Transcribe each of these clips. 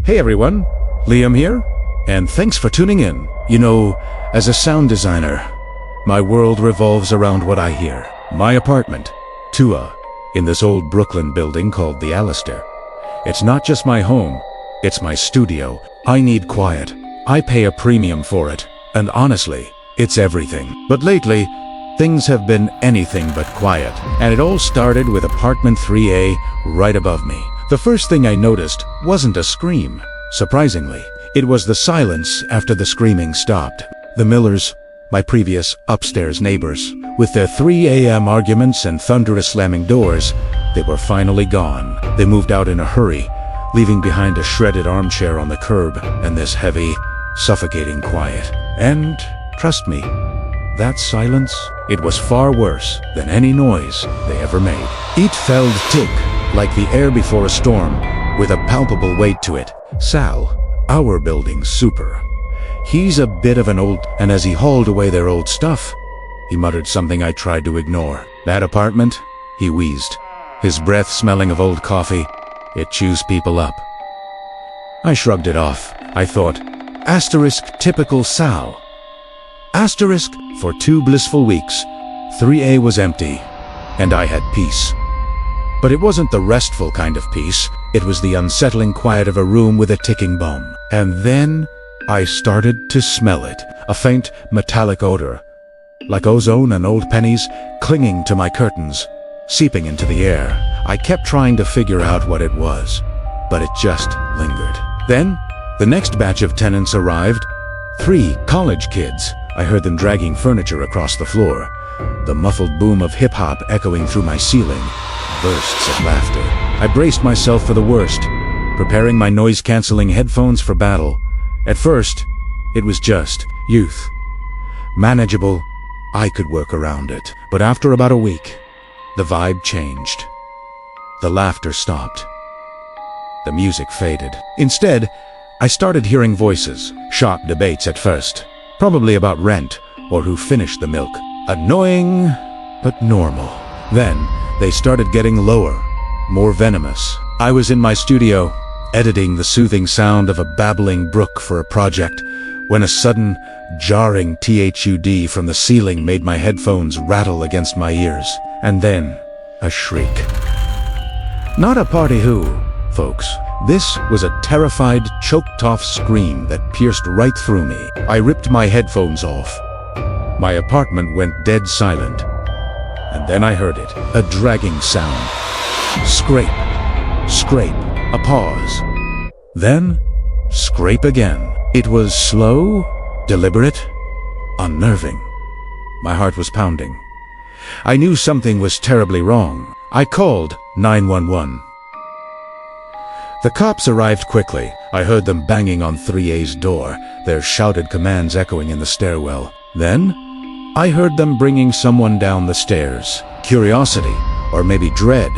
Hey everyone, Liam here, and thanks for tuning in. You know, as a sound designer, my world revolves around what I hear. My apartment, Tua, in this old Brooklyn building called the Alistair. It's not just my home, it's my studio. I need quiet. I pay a premium for it, and honestly, it's everything. But lately, things have been anything but quiet, and it all started with apartment 3A right above me. The first thing I noticed wasn't a scream. Surprisingly, it was the silence after the screaming stopped. The Millers, my previous upstairs neighbors, with their 3 a.m. arguments and thunderous slamming doors, they were finally gone. They moved out in a hurry, leaving behind a shredded armchair on the curb and this heavy, suffocating quiet. And, trust me, that silence, it was far worse than any noise they ever made. It felt thick, like the air before a storm, with a palpable weight to it. Sal, our building's super. He's a bit of an old, and as he hauled away their old stuff, he muttered something I tried to ignore. That apartment, he wheezed, his breath smelling of old coffee. It chews people up. I shrugged it off. I thought, asterisk typical Sal. Asterisk, for 2 blissful weeks, 3A was empty, and I had peace. But it wasn't the restful kind of peace. It was the unsettling quiet of a room with a ticking bomb. And then I started to smell it, a faint metallic odor, like ozone and old pennies clinging to my curtains, seeping into the air. I kept trying to figure out what it was, but it just lingered. Then, the next batch of tenants arrived, 3 college kids. I heard them dragging furniture across the floor, the muffled boom of hip-hop echoing through my ceiling, bursts of laughter. I braced myself for the worst, preparing my noise-canceling headphones for battle. At first, it was just youth. Manageable, I could work around it. But after about a week, the vibe changed. The laughter stopped. The music faded. Instead, I started hearing voices, sharp debates at first, probably about rent or who finished the milk. Annoying, but normal. Then, they started getting lower, more venomous. I was in my studio, editing the soothing sound of a babbling brook for a project, when a sudden, jarring thud from the ceiling made my headphones rattle against my ears. And then, a shriek. Not a party who, folks. This was a terrified, choked-off scream that pierced right through me. I ripped my headphones off. My apartment went dead silent. And then I heard it, a dragging sound. Scrape, scrape, a pause. Then, scrape again. It was slow, deliberate, unnerving. My heart was pounding. I knew something was terribly wrong. I called 911. The cops arrived quickly. I heard them banging on 3A's door, their shouted commands echoing in the stairwell. Then, I heard them bringing someone down the stairs. Curiosity, or maybe dread,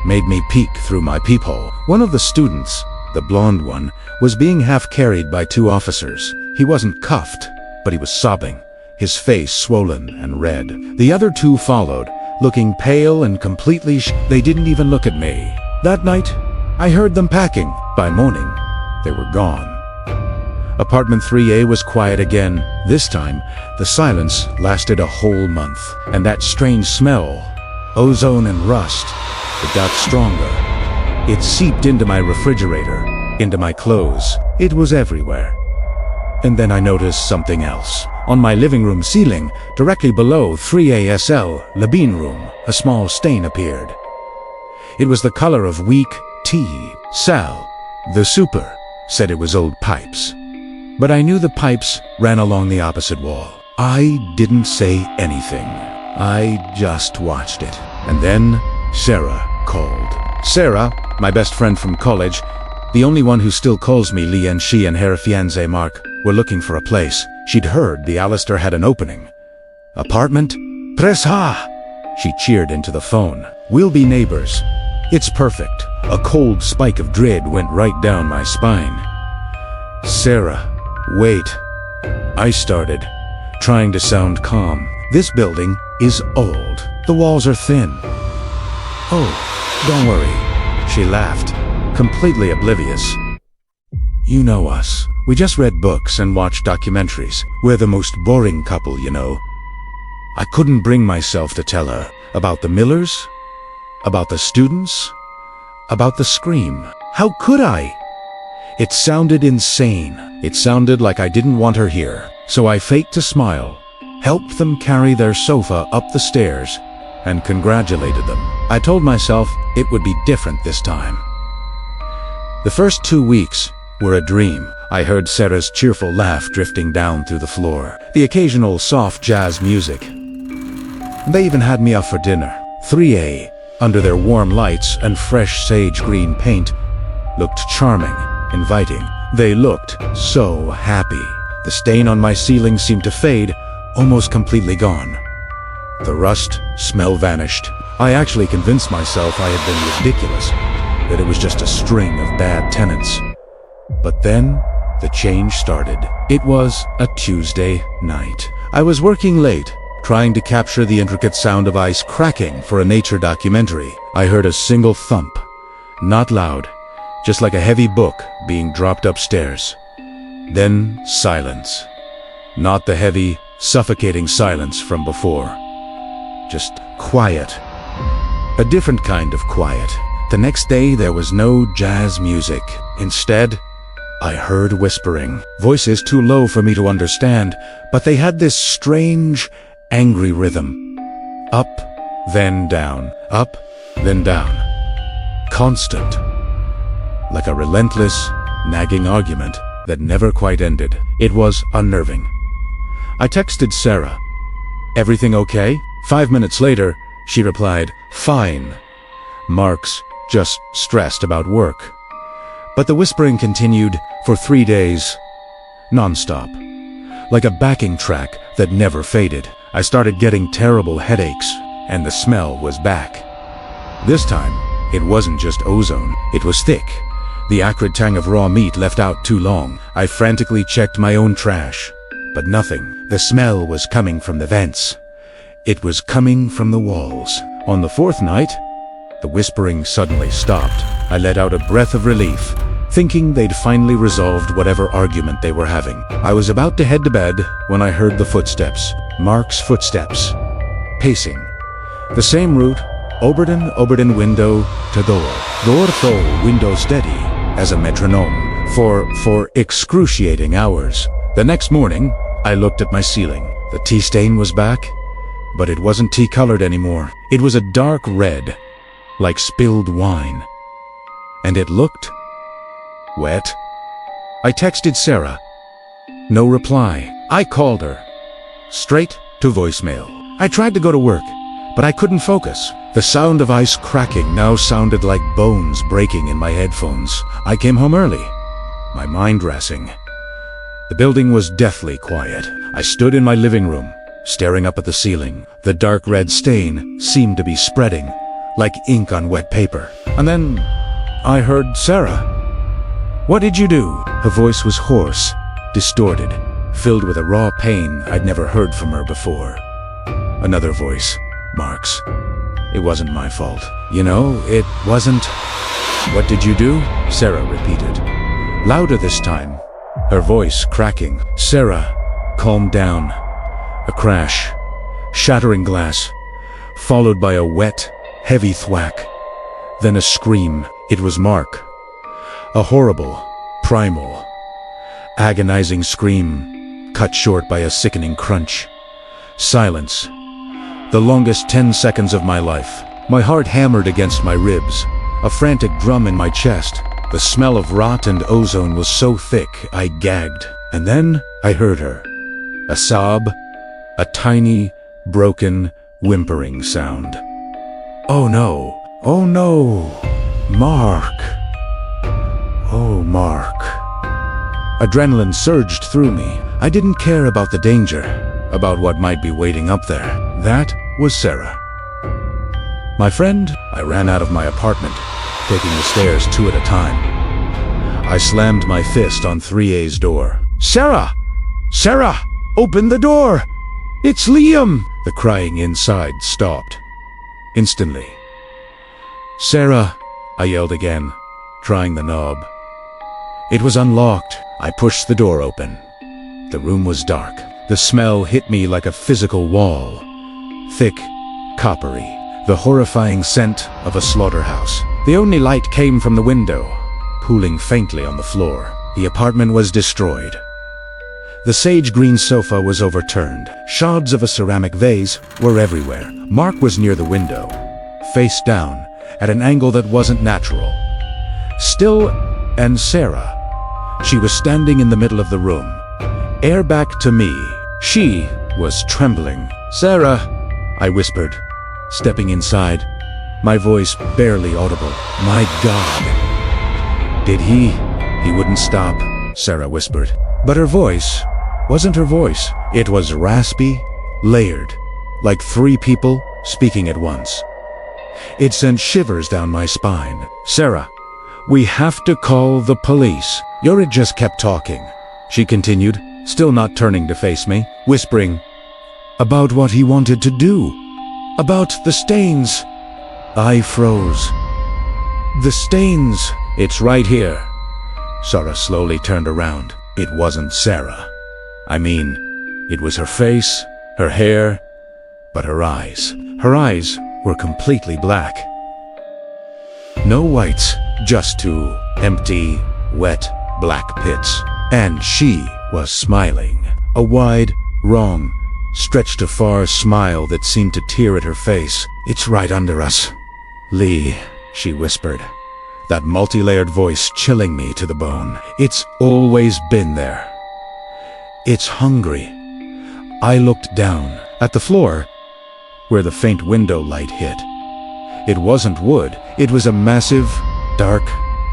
made me peek through my peephole. One of the students, the blonde one, was being half-carried by 2 officers. He wasn't cuffed, but he was sobbing, his face swollen and red. The other 2 followed, looking pale and completely They didn't even look at me. That night, I heard them packing. By morning, they were gone. Apartment 3A was quiet again. This time, the silence lasted a whole month. And that strange smell, ozone and rust, it got stronger. It seeped into my refrigerator, into my clothes. It was everywhere. And then I noticed something else. On my living room ceiling, directly below 3ASL, the bean room, a small stain appeared. It was the color of weak tea. Sal, the super, said it was old pipes. But I knew the pipes ran along the opposite wall. I didn't say anything. I just watched it. And then Sarah called. Sarah, my best friend from college, the only one who still calls me Lee, and she and her fiancé Mark were looking for a place. She'd heard the Alistair had an opening. Apartment? Press ha! She cheered into the phone. We'll be neighbors. It's perfect. A cold spike of dread went right down my spine. Sarah, wait. I started, trying to sound calm. This building is old. The walls are thin. Oh, don't worry. She laughed, completely oblivious. You know us. We just read books and watched documentaries. We're the most boring couple, you know. I couldn't bring myself to tell her about the Millers, about the students, about the scream. How could I? It sounded insane. It sounded like I didn't want her here. So I faked a smile, helped them carry their sofa up the stairs, and congratulated them. I told myself it would be different this time. The first 2 weeks were a dream. I heard Sarah's cheerful laugh drifting down through the floor, the occasional soft jazz music. They even had me up for dinner. 3A, under their warm lights and fresh sage green paint, looked charming, inviting. They looked so happy. The stain on my ceiling seemed to fade, almost completely gone. The rust smell vanished. I actually convinced myself I had been ridiculous, that it was just a string of bad tenants. But then, the change started. It was a Tuesday night. I was working late, trying to capture the intricate sound of ice cracking for a nature documentary. I heard a single thump, not loud, just like a heavy book being dropped upstairs. Then silence. Not the heavy, suffocating silence from before. Just quiet. A different kind of quiet. The next day there was no jazz music. Instead, I heard whispering. Voices too low for me to understand, but they had this strange, angry rhythm. Up, then down. Up, then down. Constant. Like a relentless, nagging argument that never quite ended. It was unnerving. I texted Sarah. "Everything okay?" 5 minutes later, she replied, "Fine. Mark's just stressed about work." But the whispering continued for 3 days, non-stop, like a backing track that never faded. I started getting terrible headaches, and the smell was back. This time, it wasn't just ozone. It was thick. The acrid tang of raw meat left out too long. I frantically checked my own trash, but nothing. The smell was coming from the vents. It was coming from the walls. On the 4th night, the whispering suddenly stopped. I let out a breath of relief, thinking they'd finally resolved whatever argument they were having. I was about to head to bed when I heard the footsteps. Mark's footsteps. Pacing. The same route, Oberden, window to door. Door to window steady, as a metronome, for excruciating hours. The next morning, I looked at my ceiling. The tea stain was back, but it wasn't tea-colored anymore. It was a dark red, like spilled wine. And it looked wet. I texted Sarah. No reply. I called her. Straight to voicemail. I tried to go to work, but I couldn't focus. The sound of ice cracking now sounded like bones breaking in my headphones. I came home early, my mind racing. The building was deathly quiet. I stood in my living room, staring up at the ceiling. The dark red stain seemed to be spreading, like ink on wet paper. And then I heard Sarah. "What did you do?" Her voice was hoarse, distorted, filled with a raw pain I'd never heard from her before. Another voice, Mark's. It wasn't my fault. You know, it wasn't. "What did you do?" Sarah repeated. Louder this time, her voice cracking. Sarah calmed down. A crash, shattering glass, followed by a wet, heavy thwack. Then a scream. It was Mark. A horrible, primal, agonizing scream, cut short by a sickening crunch. Silence. The longest 10 seconds of my life. My heart hammered against my ribs, a frantic drum in my chest. The smell of rot and ozone was so thick, I gagged. And then I heard her. A sob, a tiny, broken, whimpering sound. Oh no, oh no, Mark. Oh, Mark. Adrenaline surged through me. I didn't care about the danger, about what might be waiting up there. That was Sarah. My friend, I ran out of my apartment, taking the stairs 2 at a time. I slammed my fist on 3A's door. "Sarah! Sarah! Open the door! It's Liam!" The crying inside stopped. Instantly. "Sarah!" I yelled again, trying the knob. It was unlocked. I pushed the door open. The room was dark. The smell hit me like a physical wall. Thick, coppery, the horrifying scent of a slaughterhouse. The only light came from the window, pooling faintly on the floor. The apartment was destroyed. The sage-green sofa was overturned. Shards of a ceramic vase were everywhere. Mark was near the window, face down, at an angle that wasn't natural. Still, and Sarah. She was standing in the middle of the room, air back to me. She was trembling. "Sarah," I whispered, stepping inside, my voice barely audible. "My God." "Did he?" "He wouldn't stop," Sarah whispered. But her voice wasn't her voice. It was raspy, layered, like three people speaking at once. It sent shivers down my spine. "Sarah, we have to call the police." Yorid just kept talking. She continued, still not turning to face me, whispering, "About what he wanted to do. About the stains." I froze. "The stains." "It's right here." Sarah slowly turned around. It wasn't Sarah. I mean, it was her face, her hair, but her eyes. Her eyes were completely black. No whites, just two empty, wet, black pits. And she was smiling. A wide, wrong, stretched to far smile that seemed to tear at her face. "It's right under us." "Lee," she whispered, that multi-layered voice chilling me to the bone. "It's always been there. It's hungry." I looked down at the floor where the faint window light hit. It wasn't wood. It was a massive, dark,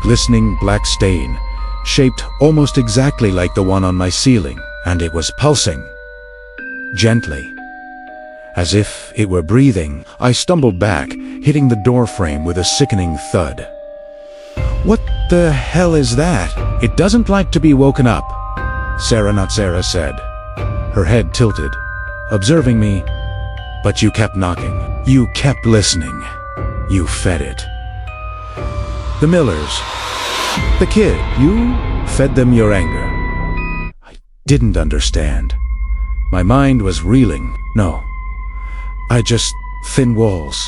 glistening black stain, shaped almost exactly like the one on my ceiling, and it was pulsing. Gently. As if it were breathing. I stumbled back, hitting the door frame with a sickening thud. "What the hell is that?" "It doesn't like to be woken up," Sarah said, her head tilted, observing me. "But you kept knocking. You kept listening. You fed it." "The Millers. The kid. You fed them your anger." I didn't understand. My mind was reeling. "No. I just... thin walls,"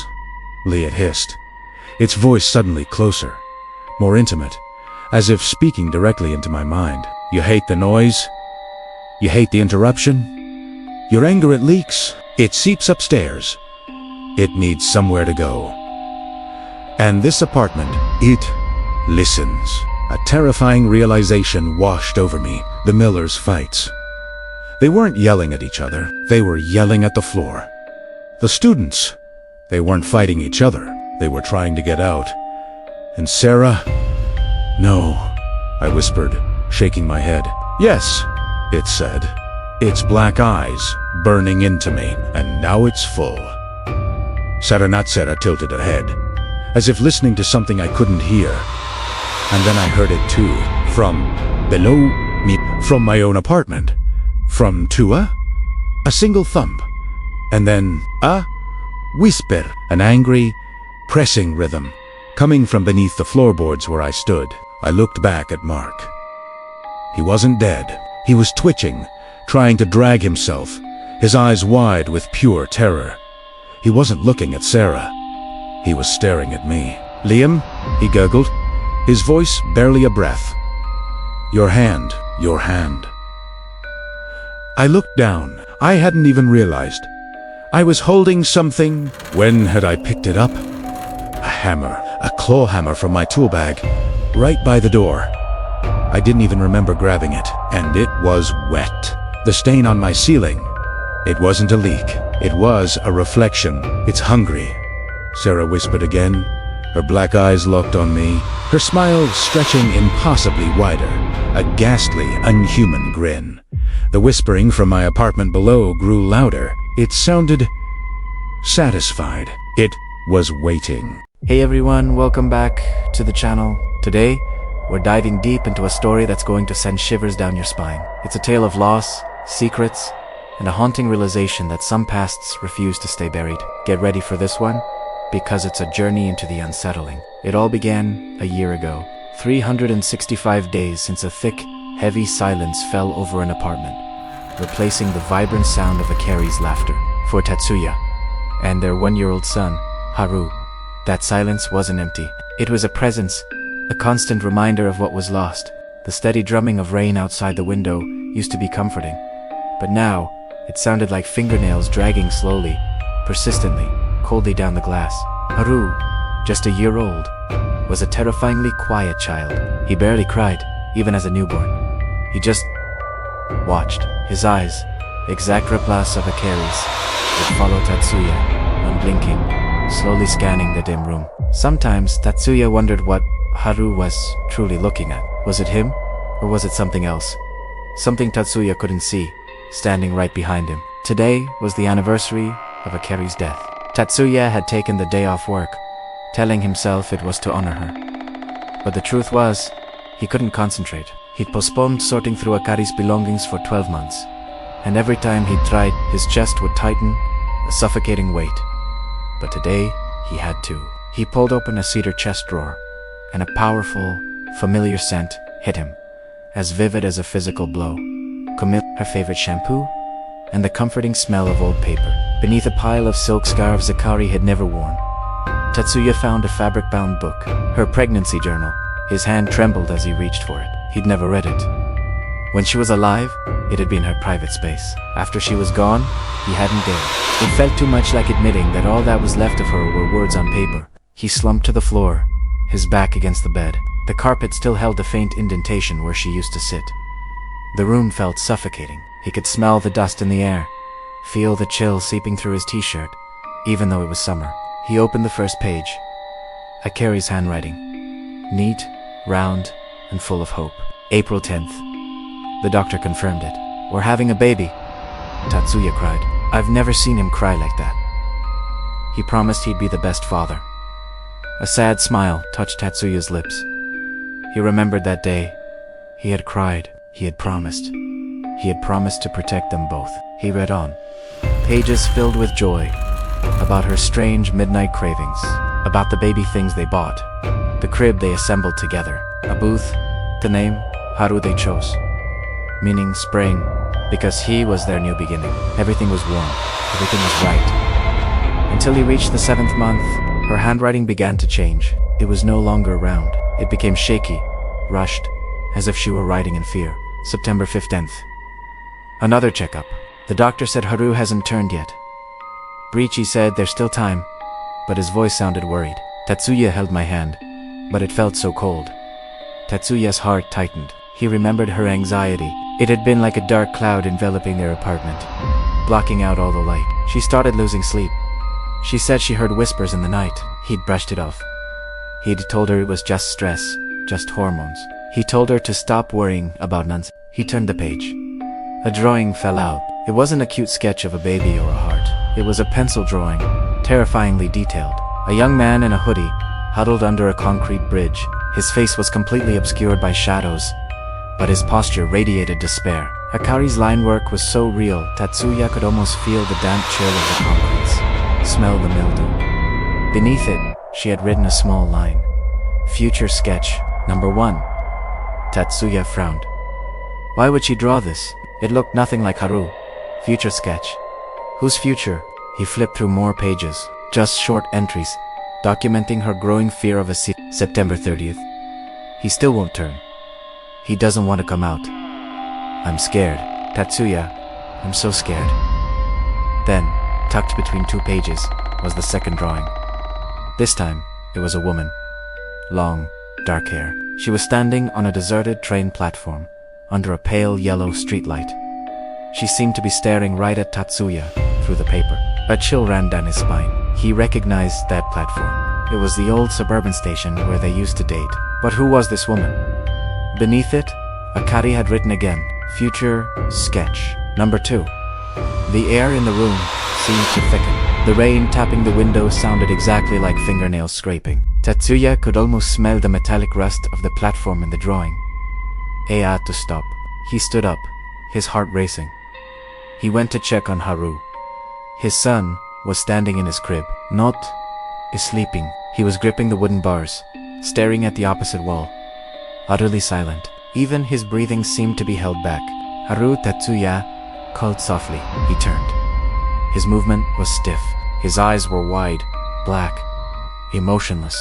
Leah hissed, its voice suddenly closer, more intimate, as if speaking directly into my mind. "You hate the noise? You hate the interruption? Your anger, it leaks. It seeps upstairs. It needs somewhere to go. And this apartment, it listens." A terrifying realization washed over me. The Millers' fights. They weren't yelling at each other. They were yelling at the floor. The students. They weren't fighting each other. They were trying to get out. And Sarah? "No," I whispered, shaking my head. "Yes," it said, its black eyes burning into me, and now it's full. Sarah tilted her head, as if listening to something I couldn't hear. And then I heard it too, from below me, from my own apartment. From Tua? A single thump. And then a whisper, an angry, pressing rhythm, coming from beneath the floorboards where I stood. I looked back at Mark. He wasn't dead. He was twitching, trying to drag himself, his eyes wide with pure terror. He wasn't looking at Sarah. He was staring at me. "Liam," he gurgled, his voice barely a breath. Your hand. Your hand." I looked down. I hadn't even realized. I was holding something. When had I picked it up? A hammer, a claw hammer from my tool bag, right by the door. I didn't even remember grabbing it, and it was wet. The stain on my ceiling. It wasn't a leak. It was a reflection. "It's hungry," Sarah whispered again, her black eyes locked on me, her smile stretching impossibly wider, a ghastly, unhuman grin. The whispering from my apartment below grew louder. It sounded satisfied. It was waiting. Hey everyone, welcome back to the channel. Today, we're diving deep into a story that's going to send shivers down your spine. It's a tale of loss, secrets, and a haunting realization that some pasts refuse to stay buried. Get ready for this one, because it's a journey into the unsettling. It all began a year ago. 365 days since a thick, heavy silence fell over an apartment, replacing the vibrant sound of Akari's laughter. For Tatsuya and their 1-year-old son, Haru, that silence wasn't empty. It was a presence, a constant reminder of what was lost. The steady drumming of rain outside the window used to be comforting, but now it sounded like fingernails dragging slowly, persistently, coldly down the glass. Haru, just a year old, was a terrifyingly quiet child. He barely cried, even as a newborn. He just watched. His eyes, exact replicas of Akari's, would follow Tatsuya, unblinking, slowly scanning the dim room. Sometimes Tatsuya wondered what Haru was truly looking at. Was it him, or was it something else? Something Tatsuya couldn't see, standing right behind him. Today was the anniversary of Akari's death. Tatsuya had taken the day off work, telling himself it was to honor her. But the truth was, he couldn't concentrate. He'd postponed sorting through Akari's belongings for 12 months, and every time he tried, his chest would tighten, a suffocating weight. But today, he had to. He pulled open a cedar chest drawer, and a powerful, familiar scent hit him, as vivid as a physical blow. Camille, her favorite shampoo, and the comforting smell of old paper. Beneath a pile of silk scarves Akari had never worn, Tatsuya found a fabric-bound book, her pregnancy journal. His hand trembled as he reached for it. He'd never read it. When she was alive, it had been her private space. After she was gone, he hadn't dared. It felt too much like admitting that all that was left of her were words on paper. He slumped to the floor, his back against the bed. The carpet still held the faint indentation where she used to sit. The room felt suffocating. He could smell the dust in the air, feel the chill seeping through his t-shirt, even though it was summer. He opened the first page. Akari's handwriting. Neat, round, and full of hope. April 10th. The doctor confirmed it. We're having a baby. Tatsuya cried. I've never seen him cry like that. He promised he'd be the best father. A sad smile touched Tatsuya's lips. He remembered that day. He had cried. He had promised. He had promised to protect them both. He read on. Pages filled with joy. About her strange midnight cravings. About the baby things they bought. The crib they assembled together. A booth. The name, Haru they chose. Meaning spring, because he was their new beginning. Everything was warm. Everything was right. Until he reached the 7th month, her handwriting began to change. It was no longer round. It became shaky, rushed, as if she were writing in fear. September 15th. Another checkup. The doctor said Haru hasn't turned yet. Brichi said there's still time, but his voice sounded worried. Tatsuya held my hand, but it felt so cold. Tatsuya's heart tightened. He remembered her anxiety. It had been like a dark cloud enveloping their apartment, blocking out all the light. She started losing sleep. She said she heard whispers in the night. He'd brushed it off. He'd told her it was just stress, just hormones. He told her to stop worrying about nonsense. He turned the page. A drawing fell out. It wasn't a cute sketch of a baby or a heart. It was a pencil drawing, terrifyingly detailed. A young man in a hoodie, huddled under a concrete bridge. His face was completely obscured by shadows, but his posture radiated despair. Akari's line work was so real, Tatsuya could almost feel the damp chill of the concretes, smell the mildew. Beneath it, she had written a small line. Future sketch, number 1. Tatsuya frowned. Why would she draw this? It looked nothing like Haru. Future sketch. Whose future? He flipped through more pages, just short entries, documenting her growing fear of a September 30th. He still won't turn. He doesn't want to come out. I'm scared. Tatsuya, I'm so scared. Then, tucked between 2 pages, was the second drawing. This time, it was a woman. Long, dark hair. She was standing on a deserted train platform, under a pale yellow streetlight. She seemed to be staring right at Tatsuya through the paper. A chill ran down his spine. He recognized that platform. It was the old suburban station where they used to date. But who was this woman? Beneath it, Akari had written again, Future Sketch, number 2. The air in the room seemed to thicken. The rain tapping the window sounded exactly like fingernails scraping. Tatsuya could almost smell the metallic rust of the platform in the drawing. He had to stop. He stood up, his heart racing. He went to check on Haru. His son was standing in his crib, not sleeping. He was gripping the wooden bars, staring at the opposite wall, utterly silent. Even his breathing seemed to be held back. "Haru Tatsuya," called softly. He turned. His movement was stiff. His eyes were wide, black, emotionless.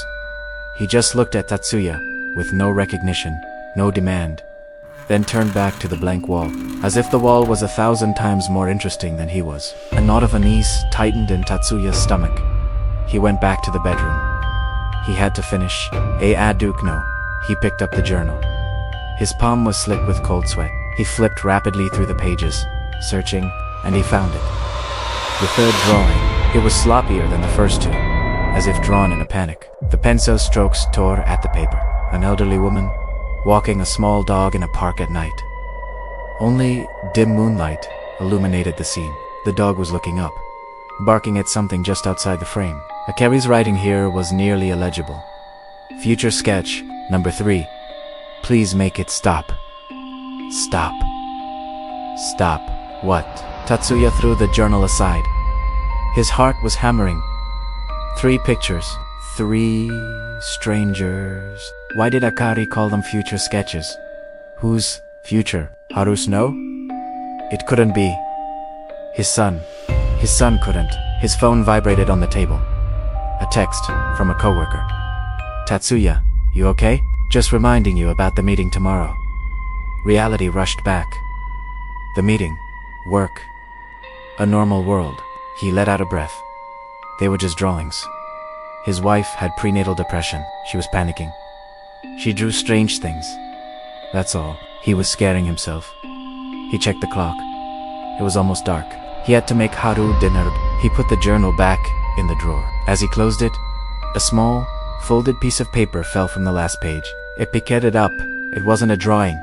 He just looked at Tatsuya, with no recognition, no demand, then turned back to the blank wall, as if the wall was 1,000 times more interesting than he was. A knot of unease tightened in Tatsuya's stomach. He went back to the bedroom. He had to finish anger.to. He picked up the journal. His palm was slick with cold sweat. He flipped rapidly through the pages, searching, and he found it. The third drawing. It was sloppier than the first two, as if drawn in a panic. The pencil strokes tore at the paper. An elderly woman, walking a small dog in a park at night. Only dim moonlight illuminated the scene. The dog was looking up, barking at something just outside the frame. Akari's writing here was nearly illegible. Future sketch, number 3. Please make it stop. Stop. Stop. What? Tatsuya threw the journal aside. His heart was hammering. 3 pictures. 3 strangers. Why did Akari call them future sketches? Whose future? Haru's no? It couldn't be. His son. His son couldn't. His phone vibrated on the table. A text from a coworker. "Tatsuya, you okay? Just reminding you about the meeting tomorrow." Reality rushed back. The meeting. Work. A normal world. He let out a breath. They were just drawings. His wife had prenatal depression. She was panicking. She drew strange things. That's all. He was scaring himself. He checked the clock. It was almost dark. He had to make Haru dinner. He put the journal back in the drawer. As he closed it, a small, folded piece of paper fell from the last page. It picked it up. It wasn't a drawing.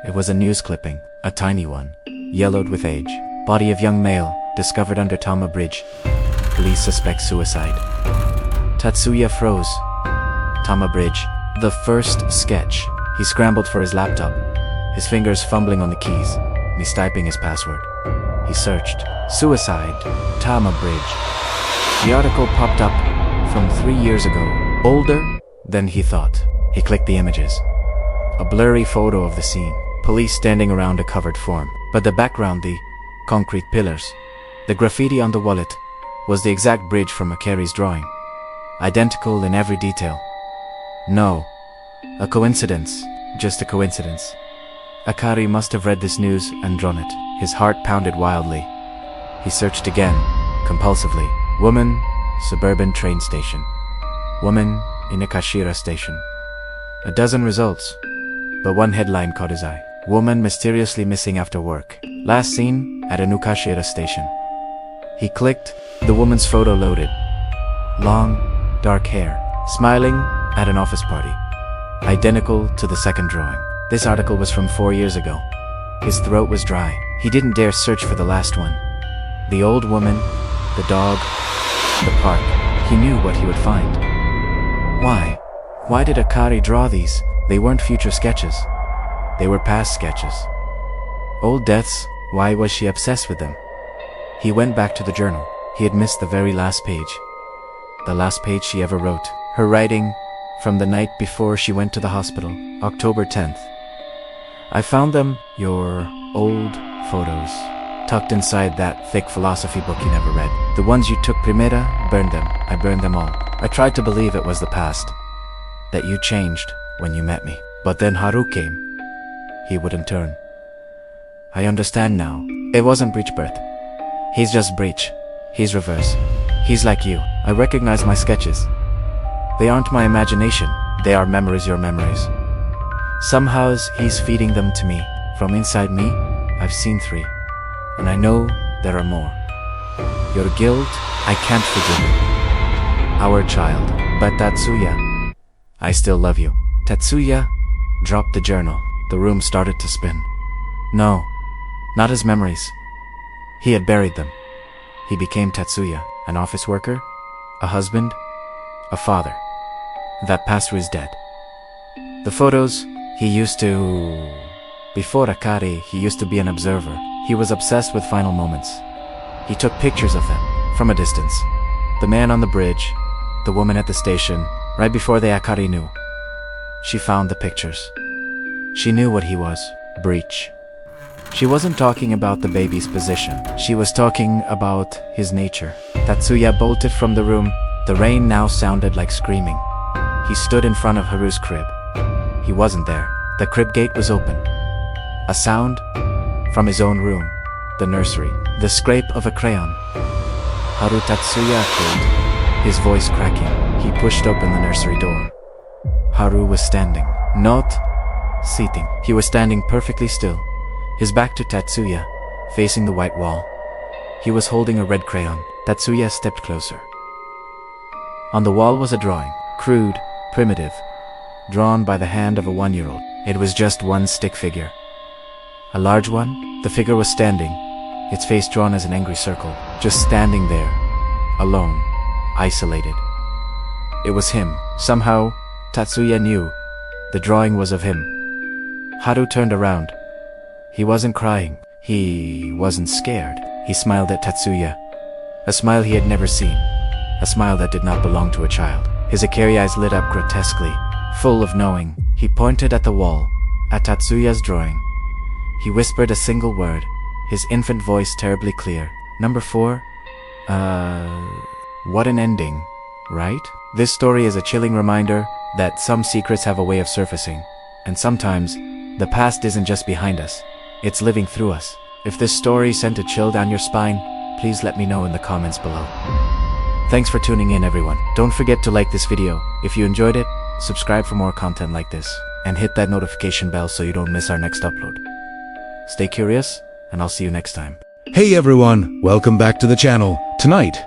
It was a news clipping, a tiny one, yellowed with age. Body of young male, discovered under Tama Bridge. Police suspect suicide. Tatsuya froze. Tama Bridge. The first sketch. He scrambled for his laptop, his fingers fumbling on the keys, mistyping his password. He searched. Suicide. Tama Bridge. The article popped up from 3 years ago. Older than he thought. He clicked the images. A blurry photo of the scene. Police standing around a covered form. But the background, the concrete pillars, the graffiti on the wallet, was the exact bridge from Akari's drawing. Identical in every detail. No. A coincidence. Just a coincidence. Akari must have read this news and drawn it. His heart pounded wildly. He searched again, compulsively. Woman, suburban train station. Woman, Inakashira station. A dozen results, but one headline caught his eye. Woman mysteriously missing after work. Last seen at a Nukashira station. He clicked. The woman's photo loaded. Long, dark hair, smiling at an office party. Identical to the second drawing. This article was from 4 years ago. His throat was dry. He didn't dare search for the last one. The old woman, the dog, the park. He knew what he would find. Why? Why did Akari draw these? They weren't future sketches. They were past sketches. Old deaths, why was she obsessed with them? He went back to the journal. He had missed the very last page. The last page she ever wrote. Her writing from the night before she went to the hospital, October 10th. I found them, your old photos, tucked inside that thick philosophy book you never read. The ones you took primera, burned them. I burned them all. I tried to believe it was the past, that you changed when you met me. But then Haru came. He wouldn't turn. I understand now. It wasn't Breach Birth. He's just Breach. He's reverse. He's like you. I recognize my sketches. They aren't my imagination. They are memories, your memories. Somehow he's feeding them to me. From inside me, I've seen 3. And I know there are more. Your guilt, I can't forgive it. Our child. But Tatsuya, I still love you. Tatsuya dropped the journal. The room started to spin. No, not his memories. He had buried them. He became Tatsuya, an office worker, a husband, a father. That past was dead. The photos, he used to... Before Akari, he used to be an observer. He was obsessed with final moments. He took pictures of them, from a distance. The man on the bridge, the woman at the station, right before the Akari knew. She found the pictures. She knew what he was. Breach. She wasn't talking about the baby's position. She was talking about his nature. Tatsuya bolted from the room. The rain now sounded like screaming. He stood in front of Haru's crib. He wasn't there. The crib gate was open. A sound from his own room. The nursery. The scrape of a crayon. Haru Tatsuya called, his voice cracking. He pushed open the nursery door. Haru was standing. Not sitting. He was standing perfectly still. His back to Tatsuya, facing the white wall. He was holding a red crayon. Tatsuya stepped closer. On the wall was a drawing. Crude, primitive. Drawn by the hand of a 1-year-old. It was just one stick figure. A large one. The figure was standing, its face drawn as an angry circle. Just standing there. Alone. Isolated. It was him. Somehow, Tatsuya knew. The drawing was of him. Haru turned around. He wasn't crying. He wasn't scared. He smiled at Tatsuya. A smile he had never seen. A smile that did not belong to a child. His Ikari eyes lit up grotesquely, full of knowing. He pointed at the wall, at Tatsuya's drawing. He whispered a single word, his infant voice terribly clear. Number 4? What an ending, right? This story is a chilling reminder that some secrets have a way of surfacing. And sometimes, the past isn't just behind us. It's living through us. If this story sent a chill down your spine, please let me know in the comments below. Thanks for tuning in, everyone. Don't forget to like this video. If you enjoyed it, subscribe for more content like this. And hit that notification bell so you don't miss our next upload. Stay curious, and I'll see you next time. Hey everyone, welcome back to the channel. Tonight,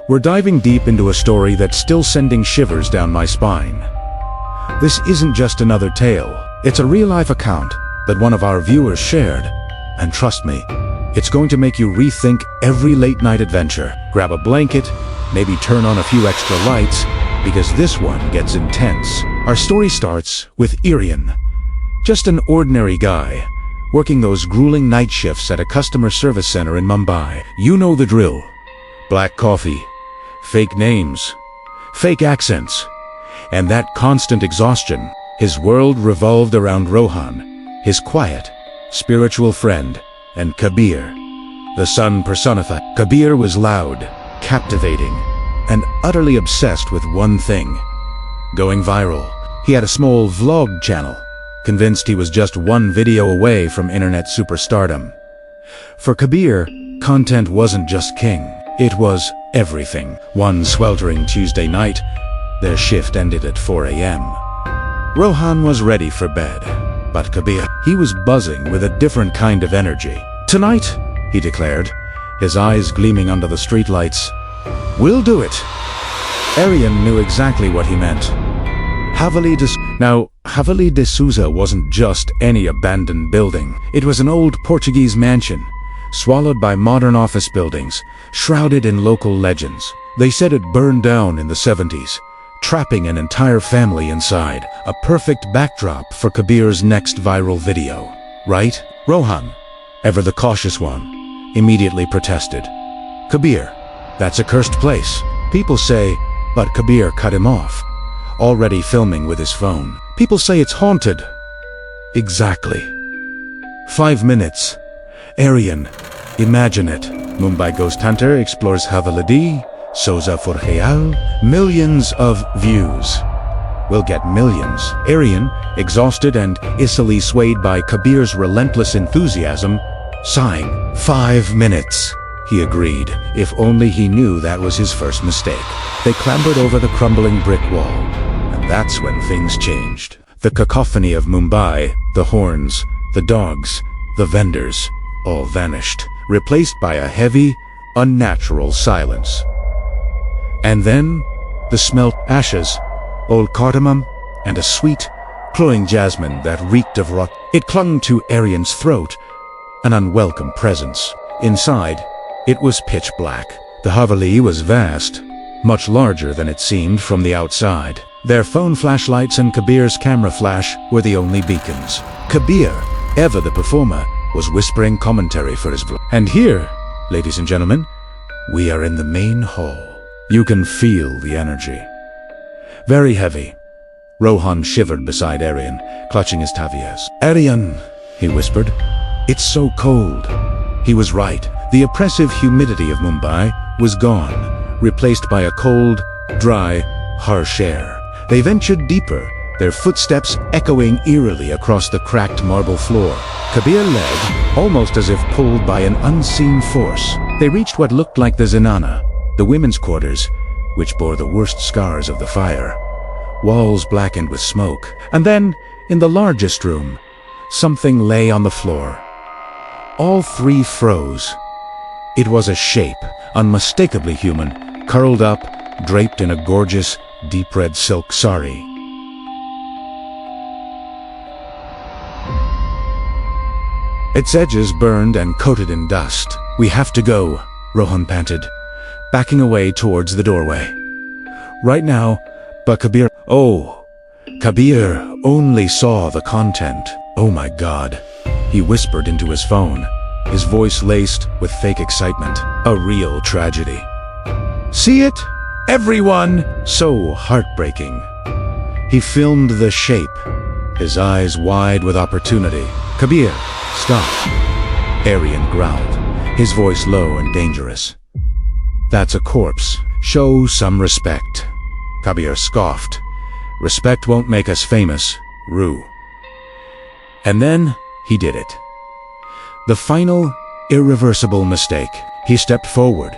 we're diving deep into a story that's still sending shivers down my spine. This isn't just another tale. It's a real-life account that one of our viewers shared. And trust me, it's going to make you rethink every late-night adventure. Grab a blanket, maybe turn on a few extra lights, because this one gets intense. Our story starts with Irian, just an ordinary guy, working those grueling night shifts at a customer service center in Mumbai. You know the drill. Black coffee, fake names, fake accents, and that constant exhaustion. His world revolved around Rohan, his quiet, spiritual friend, and Kabir, the sun personified. Kabir was loud, captivating, and utterly obsessed with one thing: going viral. He had a small vlog channel, convinced he was just one video away from internet superstardom. For Kabir, content wasn't just king, it was everything. One sweltering Tuesday night, their shift ended at 4 a.m. Rohan was ready for bed, but Kabir, he was buzzing with a different kind of energy. Tonight, he declared, his eyes gleaming under the streetlights, we'll do it. Arian knew exactly what he meant. Haveli de Souza wasn't just any abandoned building. It was an old Portuguese mansion, swallowed by modern office buildings, shrouded in local legends. They said it burned down in the 70s, trapping an entire family inside. A perfect backdrop for Kabir's next viral video. Right? Rohan, ever the cautious one, immediately protested. Kabir, that's a cursed place. People say, but Kabir cut him off, already filming with his phone. People say it's haunted. Exactly. 5 minutes. Arian, imagine it. Mumbai Ghost Hunter explores Haveli Souza for Real. Millions of views. We'll get millions. Arian, exhausted and easily swayed by Kabir's relentless enthusiasm, sighing. 5 minutes. He agreed, if only he knew that was his first mistake. They clambered over the crumbling brick wall, and that's when things changed. The cacophony of Mumbai, the horns, the dogs, the vendors, all vanished, replaced by a heavy, unnatural silence. And then, the smell: ashes, old cardamom, and a sweet, cloying jasmine that reeked of rot. It clung to Arian's throat, an unwelcome presence. Inside, it was pitch black. The Haveli was vast, much larger than it seemed from the outside. Their phone flashlights and Kabir's camera flash were the only beacons. Kabir, ever the performer, was whispering commentary for his vlog. And here, ladies and gentlemen, we are in the main hall. You can feel the energy. Very heavy, Rohan shivered beside Aryan, clutching his tavias. "Aryan," he whispered, "it's so cold." He was right. The oppressive humidity of Mumbai was gone, replaced by a cold, dry, harsh air. They ventured deeper, their footsteps echoing eerily across the cracked marble floor. Kabir led, almost as if pulled by an unseen force. They reached what looked like the zenana, the women's quarters, which bore the worst scars of the fire. Walls blackened with smoke. And then, in the largest room, something lay on the floor. All three froze. It was a shape, unmistakably human, curled up, draped in a gorgeous, deep red silk sari. Its edges burned and coated in dust. "We have to go," Rohan panted, backing away towards the doorway. "Right now," but Kabir only saw the content. "Oh my God," he whispered into his phone, his voice laced with fake excitement. "A real tragedy. See it? Everyone!" So heartbreaking. He filmed the shape, his eyes wide with opportunity. "Kabir, stop," Aryan growled, his voice low and dangerous. "That's a corpse. Show some respect." Kabir scoffed. "Respect won't make us famous, Rue." And then he did it. The final, irreversible mistake. He stepped forward,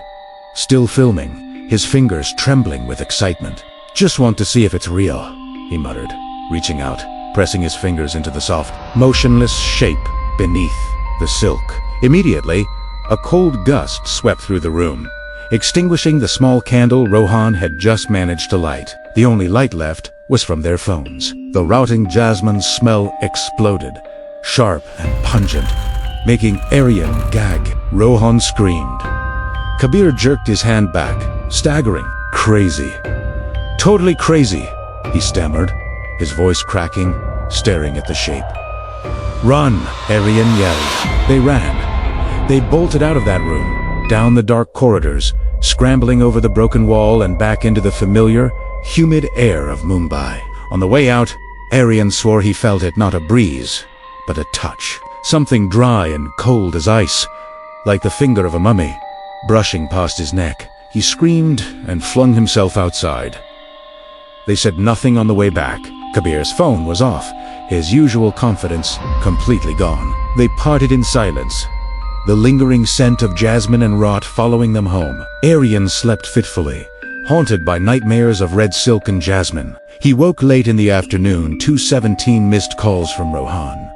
still filming, his fingers trembling with excitement. "Just want to see if it's real," he muttered, reaching out, pressing his fingers into the soft, motionless shape beneath the silk. Immediately, a cold gust swept through the room, extinguishing the small candle Rohan had just managed to light. The only light left was from their phones. The routing jasmine smell exploded, sharp and pungent, making Aryan gag. Rohan screamed. Kabir jerked his hand back, staggering. "Crazy. Totally crazy," he stammered, his voice cracking, staring at the shape. "Run!" Aryan yelled. They ran. They bolted out of that room, down the dark corridors, scrambling over the broken wall and back into the familiar, humid air of Mumbai. On the way out, Aryan swore he felt it not a breeze, but a touch. Something dry and cold as ice, like the finger of a mummy, brushing past his neck. He screamed and flung himself outside. They said nothing on the way back. Kabir's phone was off, his usual confidence completely gone. They parted in silence, the lingering scent of jasmine and rot following them home. Aryan slept fitfully, haunted by nightmares of red silk and jasmine. He woke late in the afternoon, 2:17 missed calls from Rohan.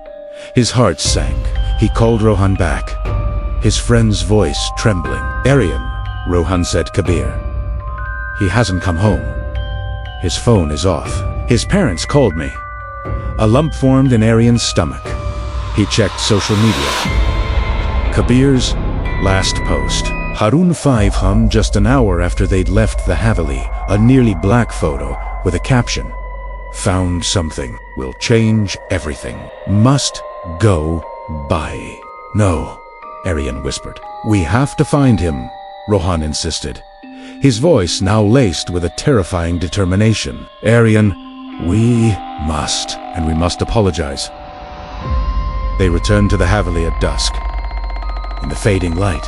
His heart sank. He called Rohan back, his friend's voice trembling. "Aryan," Rohan said, "Kabir. He hasn't come home. His phone is off. His parents called me." A lump formed in Aryan's stomach. He checked social media. Kabir's last post. Harun 5 hum just an hour after they'd left the Haveli, a nearly black photo with a caption. "Found something. Will change everything. Must go by." "No," Aryan whispered. "We have to find him," Rohan insisted, his voice now laced with a terrifying determination. "Aryan, we must, and we must apologize." They returned to the Haveli at dusk. In the fading light,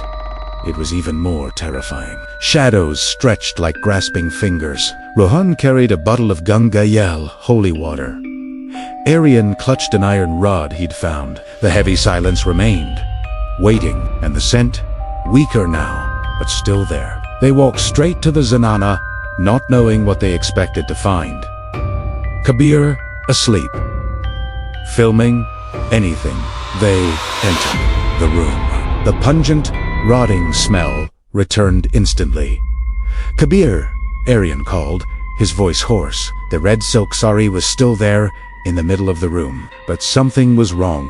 it was even more terrifying. Shadows stretched like grasping fingers. Rohan carried a bottle of Ganga Jal, holy water. Aryan clutched an iron rod he'd found. The heavy silence remained, waiting, and the scent, weaker now, but still there. They walked straight to the Zenana, not knowing what they expected to find. Kabir asleep. Filming anything. They entered the room. The pungent, rotting smell returned instantly. "Kabir," Aryan called, his voice hoarse. The red silk sari was still there in the middle of the room, but something was wrong.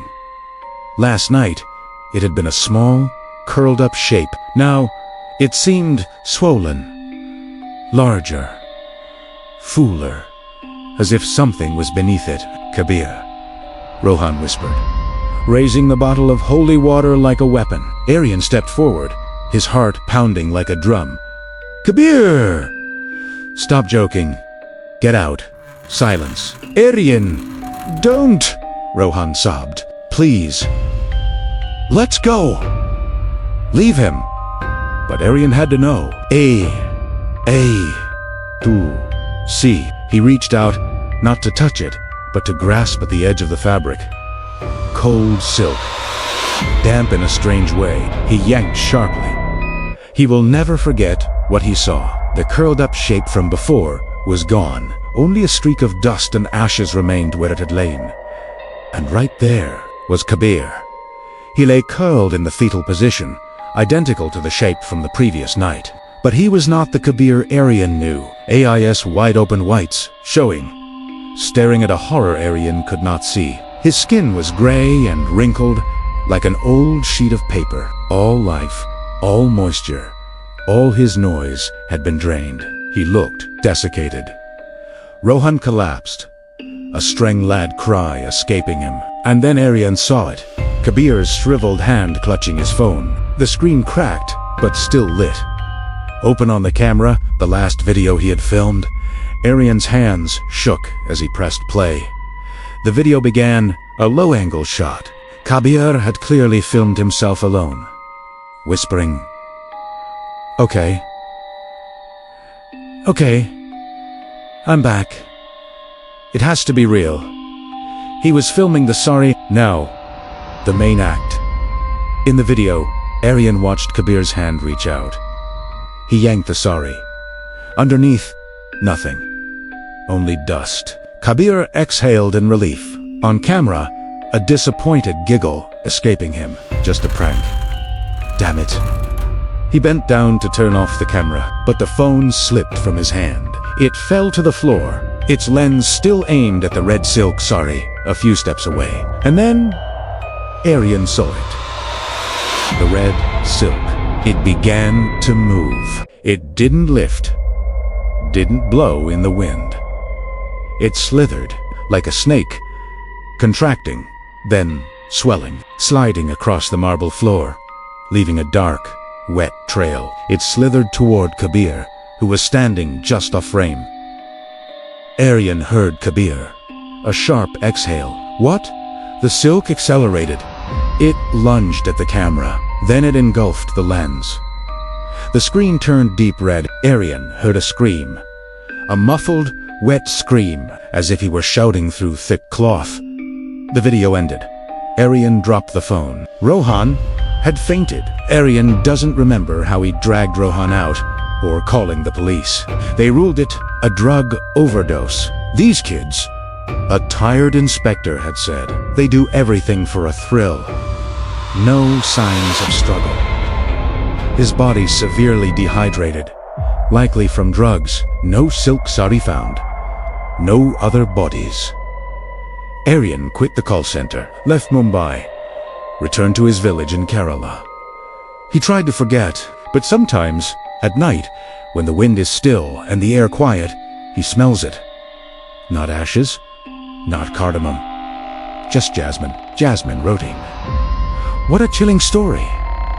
Last night, it had been a small, curled-up shape. Now, it seemed swollen, larger, fuller, as if something was beneath it. "Kabir," Rohan whispered, raising the bottle of holy water like a weapon. Aryan stepped forward, his heart pounding like a drum. "Kabir!" "Stop joking. Get out," Silence. Arian! Don't! Rohan sobbed. Please. Let's go! Leave him. But Arian had to know. See. He reached out, not to touch it, but to grasp at the edge of the fabric. Cold silk. Damp in a strange way, he yanked sharply. He will never forget what he saw. The curled-up shape from before was gone. Only a streak of dust and ashes remained where it had lain. And right there was Kabir. He lay curled in the fetal position, identical to the shape from the previous night. But he was not the Kabir Arian knew. AIS wide-open whites, showing. Staring at a horror Arian could not see. His skin was gray and wrinkled, like an old sheet of paper. All life, all moisture, all his noise had been drained. He looked desiccated. Rohan collapsed, a strang-lad cry escaping him. And then Arian saw it. Kabir's shriveled hand clutching his phone. The screen cracked, but still lit. Open on the camera, the last video he had filmed, Arian's hands shook as he pressed play. The video began, a low-angle shot. Kabir had clearly filmed himself alone, whispering, Okay, I'm back. It has to be real. He was filming the sorry. Now, the main act. In the video, Arian watched Kabir's hand reach out. He yanked the sari. Underneath, nothing. Only dust. Kabir exhaled in relief. On camera, a disappointed giggle escaping him. Just a prank. Damn it. He bent down to turn off the camera, but the phone slipped from his hand. It fell to the floor, its lens still aimed at the red silk sari, a few steps away. And then, Arian saw it. The red silk. It began to move. It didn't lift, didn't blow in the wind. It slithered like a snake, contracting, then swelling, sliding across the marble floor, leaving a dark, wet trail. It slithered toward Kabir, who was standing just off frame. Arian heard Kabir. A sharp exhale. What? The silk accelerated. It lunged at the camera. Then it engulfed the lens. The screen turned deep red. Arian heard a scream. A muffled, wet scream, as if he were shouting through thick cloth. The video ended. Arian dropped the phone. Rohan had fainted. Arian doesn't remember how he dragged Rohan out, or calling the police. They ruled it a drug overdose. These kids, a tired inspector had said, they do everything for a thrill. No signs of struggle. His body severely dehydrated, likely from drugs. No silk sari found. No other bodies. Arian quit the call center, left Mumbai, returned to his village in Kerala. He tried to forget, but sometimes, at night, when the wind is still and the air quiet, he smells it. Not ashes, not cardamom, just jasmine. Jasmine rotting. What a chilling story,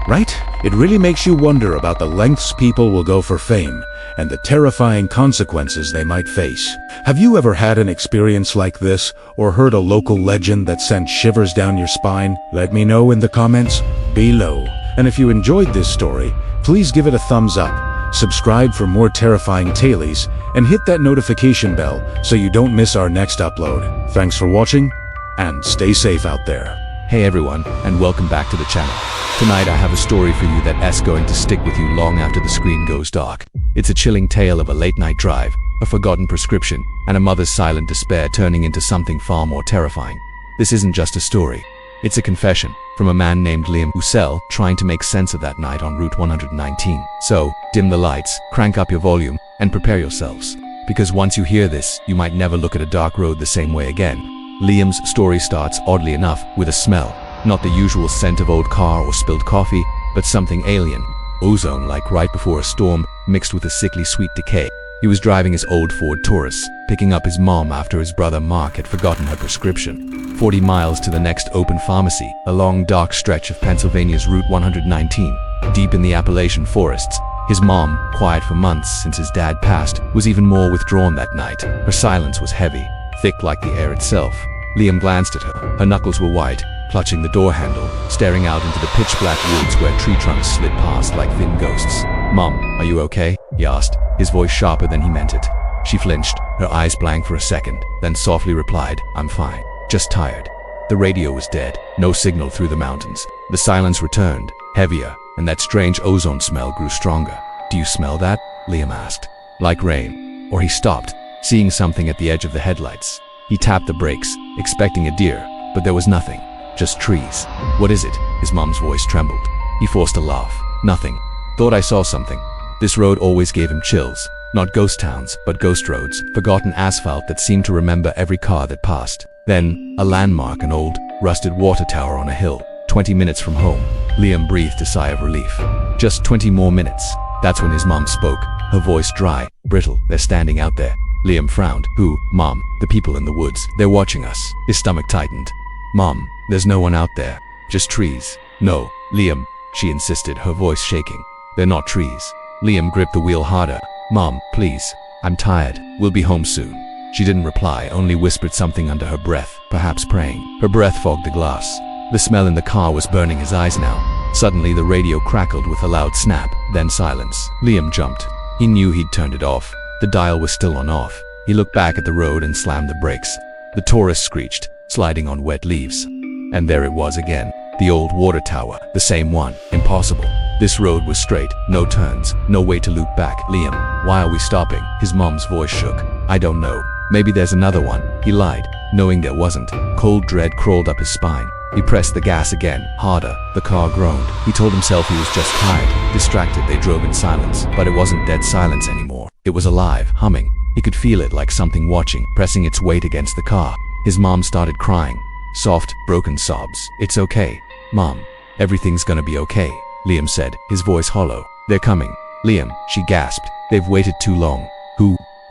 right? It really makes you wonder about the lengths people will go for fame and the terrifying consequences they might face. Have you ever had an experience like this or heard a local legend that sent shivers down your spine? Let me know in the comments below. And if you enjoyed this story, please give it a thumbs up, subscribe for more terrifying tailies, and hit that notification bell so you don't miss our next upload. Thanks for watching, and stay safe out there. Hey everyone, and welcome back to the channel. Tonight I have a story for you that's going to stick with you long after the screen goes dark. It's a chilling tale of a late-night drive, a forgotten prescription, and a mother's silent despair turning into something far more terrifying. This isn't just a story. It's a confession from a man named Liam Ussel trying to make sense of that night on Route 119. So, dim the lights, crank up your volume, and prepare yourselves. Because once you hear this, you might never look at a dark road the same way again. Liam's story starts, oddly enough, with a smell. Not the usual scent of old car or spilled coffee, but something alien. Ozone, like right before a storm, mixed with a sickly sweet decay. He was driving his old Ford Taurus, picking up his mom after his brother Mark had forgotten her prescription. 40 miles to the next open pharmacy, a long dark stretch of Pennsylvania's Route 119. Deep in the Appalachian forests, His mom, quiet for months since his dad passed, was even more withdrawn that night. Her silence was heavy, thick like the air itself. Liam glanced at her. Her knuckles were white, clutching the door handle, staring out into the pitch-black woods where tree trunks slid past like thin ghosts. "Mom, are you okay?" he asked, his voice sharper than he meant it. She flinched, her eyes blank for a second, then softly replied, "I'm fine, just tired." The radio was dead, no signal through the mountains. The silence returned, heavier, and that strange ozone smell grew stronger. "Do you smell that?" Liam asked. "Like rain." Or he stopped, seeing something at the edge of the headlights. He tapped the brakes, expecting a deer, but there was nothing, just trees. "What is it?" His mom's voice trembled. He forced a laugh. "Nothing. Thought I saw something." This road always gave him chills. Not ghost towns, but ghost roads, forgotten asphalt that seemed to remember every car that passed. Then, a landmark, an old, rusted water tower on a hill, 20 minutes from home. Liam breathed a sigh of relief. Just 20 more minutes. That's when his mom spoke, her voice dry, brittle. "They're standing out there." Liam frowned. "Who?" "Mom, the people in the woods. They're watching us." His stomach tightened. "Mom, there's no one out there. Just trees." "No, Liam," she insisted, her voice shaking. "They're not trees." Liam gripped the wheel harder. "Mom, please. I'm tired. We'll be home soon." She didn't reply, only whispered something under her breath, perhaps praying. Her breath fogged the glass. The smell in the car was burning his eyes now. Suddenly the radio crackled with a loud snap, then silence. Liam jumped. He knew he'd turned it off. The dial was still on off. He looked back at the road and slammed the brakes. The Taurus screeched, sliding on wet leaves. And there it was again. The old water tower, the same one. Impossible. This road was straight, no turns, no way to loop back. "Liam, why are we stopping?" His mom's voice shook. "I don't know. Maybe there's another one." He lied, knowing there wasn't. Cold dread crawled up his spine. He pressed the gas again, harder. The car groaned. He told himself he was just tired. Distracted, they drove in silence. But it wasn't dead silence anymore. It was alive, humming. He could feel it like something watching, pressing its weight against the car. His mom started crying. Soft, broken sobs. "It's okay, Mom. Everything's gonna be okay," Liam said, his voice hollow. "They're coming." "Liam," she gasped. "They've waited too long."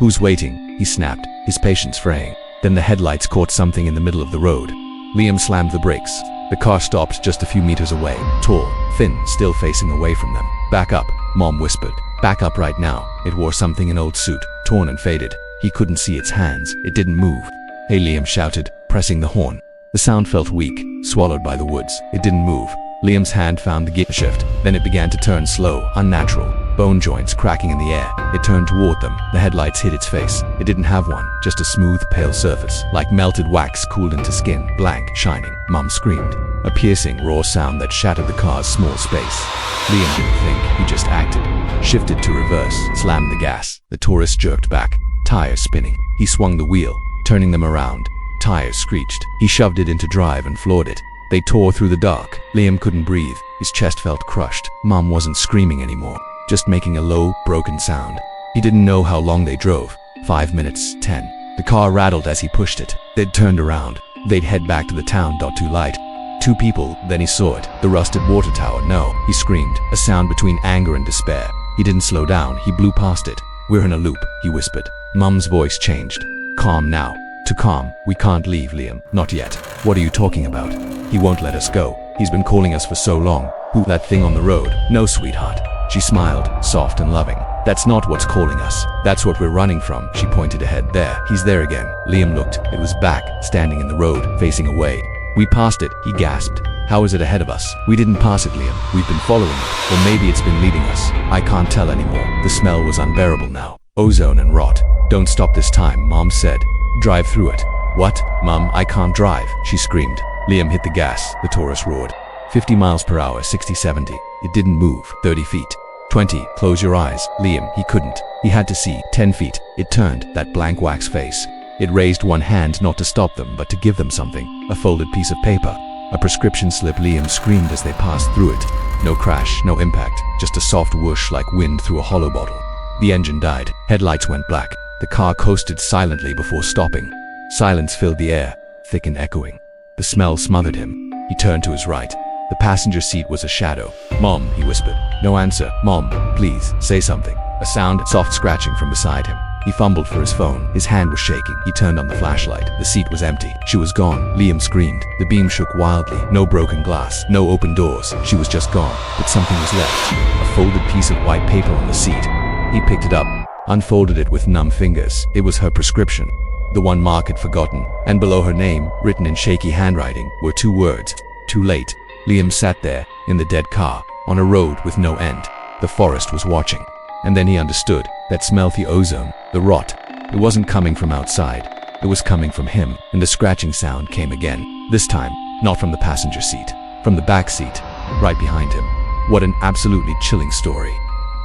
Who's waiting?" he snapped, his patience fraying. Then the headlights caught something in the middle of the road. Liam slammed the brakes. The car stopped just a few meters away, tall, thin, still facing away from them. "Back up," Mom whispered. "Back up right now." It wore something an old suit, torn and faded. He couldn't see its hands. It didn't move. "Hey," Liam shouted, pressing the horn. The sound felt weak, swallowed by the woods. It didn't move. Liam's hand found the gear shift. Then it began to turn slow, unnatural, bone joints cracking in the air. It turned toward them. The headlights hit its face. It didn't have one, just a smooth, pale surface, like melted wax cooled into skin, blank, shining. Mom screamed, a piercing, raw sound that shattered the car's small space. Liam didn't think, he just acted. Shifted to reverse, slammed the gas. The Taurus jerked back, tires spinning. He swung the wheel, turning them around. Tires screeched. He shoved it into drive and floored it. They tore through the dark. Liam couldn't breathe. His chest felt crushed. Mom wasn't screaming anymore, just making a low, broken sound. He didn't know how long they drove. 5 minutes, 10. The car rattled as he pushed it. They'd turned around. They'd head back to the anger.to light. 2 people, then he saw it. The rusted water tower. "No," he screamed, a sound between anger and despair. He didn't slow down. He blew past it. "We're in a loop," he whispered. Mom's voice changed. "Calm now." "To calm. We can't leave, Liam. Not yet." "What are you talking about?" "He won't let us go. He's been calling us for so long." "Who? That thing on the road?" "No, sweetheart." She smiled, soft and loving. "That's not what's calling us. That's what we're running from." She pointed ahead. "There. He's there again." Liam looked. It was back, standing in the road, facing away. "We passed it," he gasped. "How is it ahead of us?" "We didn't pass it, Liam. We've been following it. Or maybe it's been leading us. I can't tell anymore." The smell was unbearable now. Ozone and rot. "Don't stop this time," Mom said. "Drive through it." "What? Mom, I can't drive," she screamed. Liam hit the gas. The Taurus roared. 50 miles per hour, 60, 70. It didn't move. 30 feet. 20. "Close your eyes." Liam, he couldn't. He had to see. 10 feet. It turned, that blank wax face. It raised one hand not to stop them, but to give them something. A folded piece of paper. A prescription slip. Liam screamed as they passed through it. No crash, no impact. Just a soft whoosh like wind through a hollow bottle. The engine died. Headlights went black. The car coasted silently before stopping. Silence filled the air, thick and echoing. The smell smothered him. He turned to his right. The passenger seat was a shadow. "Mom," he whispered. No answer. "Mom, please, say something." A sound, soft scratching from beside him. He fumbled for his phone. His hand was shaking. He turned on the flashlight. The seat was empty. She was gone. Liam screamed. The beam shook wildly. No broken glass. No open doors. She was just gone. But something was left. A folded piece of white paper on the seat. He picked it up, unfolded it with numb fingers. It was her prescription. The one Mark had forgotten. And below her name, written in shaky handwriting, were 2 words. Too late. Liam sat there, in the dead car, on a road with no end. The forest was watching. And then he understood. That smelthy ozone, the rot, it wasn't coming from outside. It was coming from him, and the scratching sound came again. This time, not from the passenger seat, from the back seat, right behind him. What an absolutely chilling story.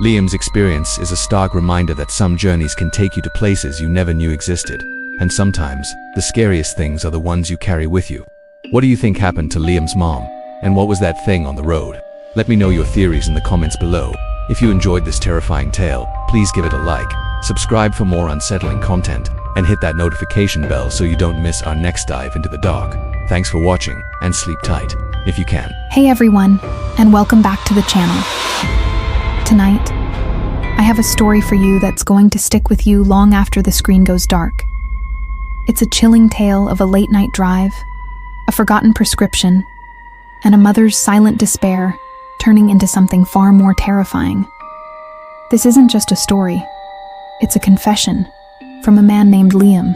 Liam's experience is a stark reminder that some journeys can take you to places you never knew existed. And sometimes, the scariest things are the ones you carry with you. What do you think happened to Liam's mom? And what was that thing on the road? Let me know your theories in the comments below. If you enjoyed this terrifying tale, please give it a like, subscribe for more unsettling content, and hit that notification bell so you don't miss our next dive into the dark. Thanks for watching, and sleep tight, if you can. Hey everyone, and welcome back to the channel. Tonight, I have a story for you that's going to stick with you long after the screen goes dark. It's a chilling tale of a late-night drive, a forgotten prescription, and a mother's silent despair turning into something far more terrifying. This isn't just a story. It's a confession from a man named Liam,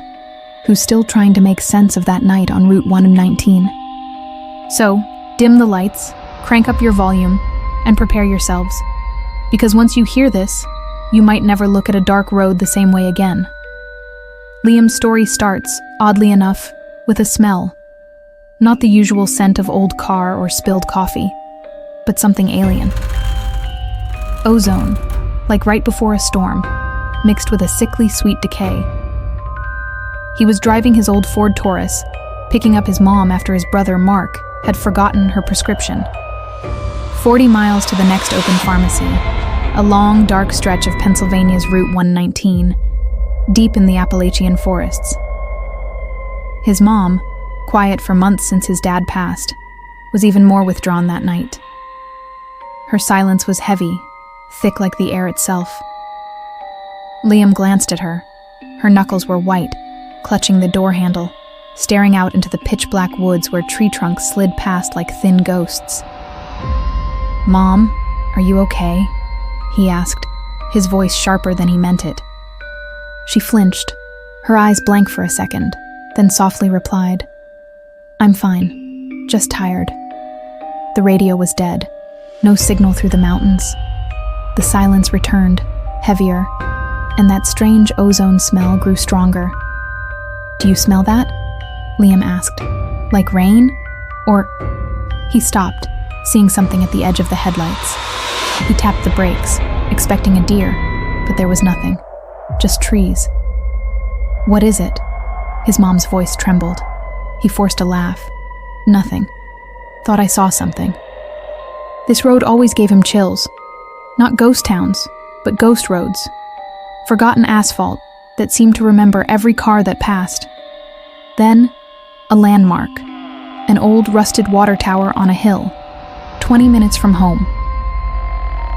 who's still trying to make sense of that night on Route 119. So, dim the lights, crank up your volume, and prepare yourselves. Because once you hear this, you might never look at a dark road the same way again. Liam's story starts, oddly enough, with a smell. Not the usual scent of old car or spilled coffee, but something alien. Ozone, like right before a storm, mixed with a sickly sweet decay. He was driving his old Ford Taurus, picking up his mom after his brother Mark had forgotten her prescription. 40 miles to the next open pharmacy, a long, dark stretch of Pennsylvania's Route 119, deep in the Appalachian forests. His mom, quiet for months since his dad passed, was even more withdrawn that night. Her silence was heavy, thick like the air itself. Liam glanced at her. Her knuckles were white, clutching the door handle, staring out into the pitch-black woods where tree trunks slid past like thin ghosts. "Mom, are you okay?" he asked, his voice sharper than he meant it. She flinched, her eyes blank for a second, then softly replied, "I'm fine, just tired." The radio was dead. No signal through the mountains. The silence returned, heavier, and that strange ozone smell grew stronger. "Do you smell that?" Liam asked. "Like rain? Or—" He stopped, seeing something at the edge of the headlights. He tapped the brakes, expecting a deer, but there was nothing. Just trees. "What is it?" His mom's voice trembled. He forced a laugh. "Nothing. Thought I saw something." This road always gave him chills. Not ghost towns, but ghost roads. Forgotten asphalt that seemed to remember every car that passed. Then, a landmark. An old rusted water tower on a hill, 20 minutes from home.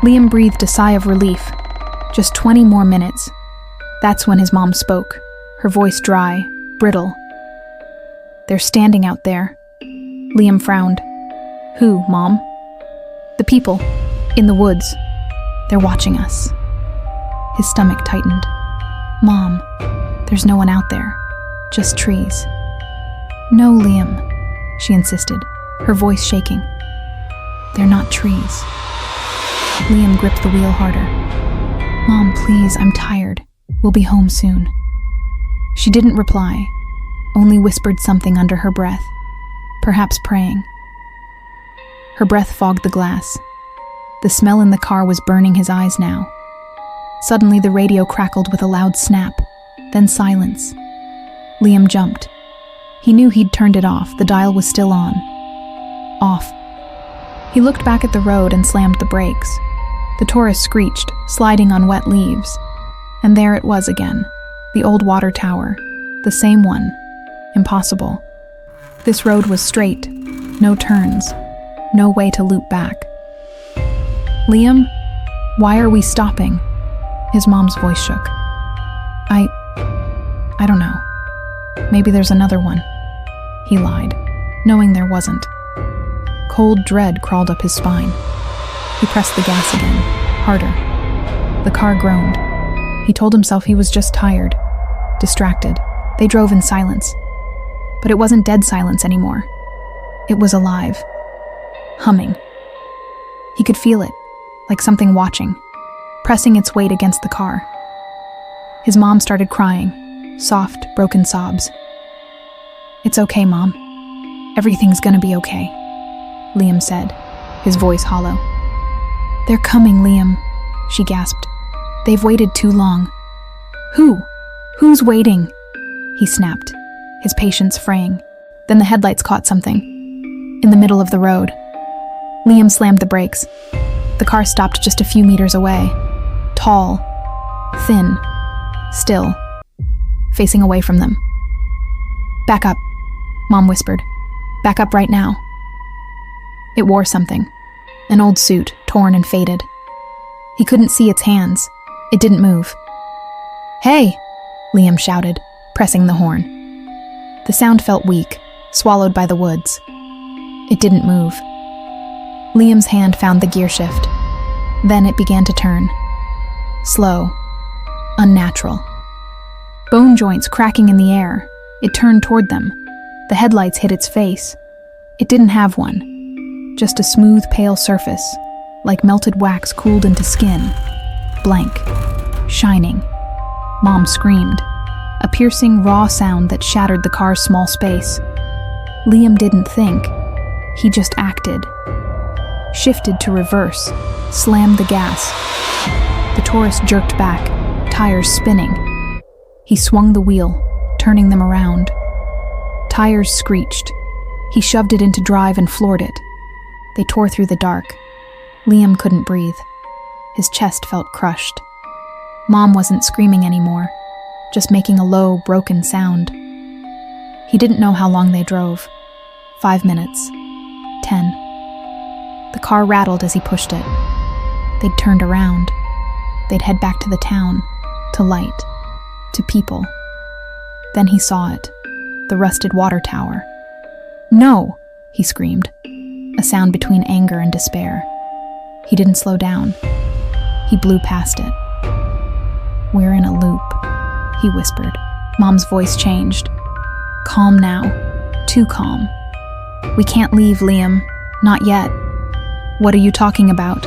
Liam breathed a sigh of relief. Just 20 more minutes. That's when his mom spoke, her voice dry, brittle. "They're standing out there." Liam frowned. "Who, Mom?" "The people, in the woods. They're watching us." His stomach tightened. "Mom, there's no one out there. Just trees." "No, Liam," she insisted, her voice shaking. "They're not trees." Liam gripped the wheel harder. "Mom, please, I'm tired. We'll be home soon." She didn't reply, only whispered something under her breath, perhaps praying. Her breath fogged the glass. The smell in the car was burning his eyes now. Suddenly the radio crackled with a loud snap, then silence. Liam jumped. He knew he'd turned it off. The dial was still on. Off. He looked back at the road and slammed the brakes. The Taurus screeched, sliding on wet leaves. And there it was again, the old water tower, the same one. Impossible. This road was straight, no turns, no way to loop back. "Liam, why are we stopping?" His mom's voice shook. I don't know. Maybe there's another one. He lied, knowing there wasn't. Cold dread crawled up his spine. He pressed the gas again, harder. The car groaned. He told himself he was just tired, distracted. They drove in silence. But it wasn't dead silence anymore. It was alive. Humming. He could feel it, like something watching, pressing its weight against the car. His mom started crying, soft, broken sobs. "It's okay, Mom. Everything's gonna be okay," Liam said, his voice hollow. "They're coming, Liam," she gasped. "They've waited too long." "Who? Who's waiting?" he snapped, his patience fraying. Then the headlights caught something. In the middle of the road. Liam slammed the brakes. The car stopped just a few meters away. Tall, thin, still, facing away from them. "Back up," Mom whispered. "Back up right now." It wore something. An old suit, torn and faded. He couldn't see its hands. It didn't move. "Hey!" Liam shouted, pressing the horn. The sound felt weak, swallowed by the woods. It didn't move. Liam's hand found the gear shift. Then it began to turn. Slow. Unnatural. Bone joints cracking in the air. It turned toward them. The headlights hit its face. It didn't have one. Just a smooth, pale surface, like melted wax cooled into skin. Blank. Shining. Mom screamed. A piercing, raw sound that shattered the car's small space. Liam didn't think. He just acted. Shifted to reverse. Slammed the gas. The Taurus jerked back, tires spinning. He swung the wheel, turning them around. Tires screeched. He shoved it into drive and floored it. They tore through the dark. Liam couldn't breathe. His chest felt crushed. Mom wasn't screaming anymore, just making a low, broken sound. He didn't know how long they drove. 5 minutes. 10. The car rattled as he pushed it. They'd turned around. They'd head back to the town, to light, to people. Then he saw it, the rusted water tower. "No!" he screamed, a sound between anger and despair. He didn't slow down. He blew past it. "We're in a loop," he whispered. Mom's voice changed. "Calm now. Too calm. We can't leave, Liam. Not yet." "What are you talking about?"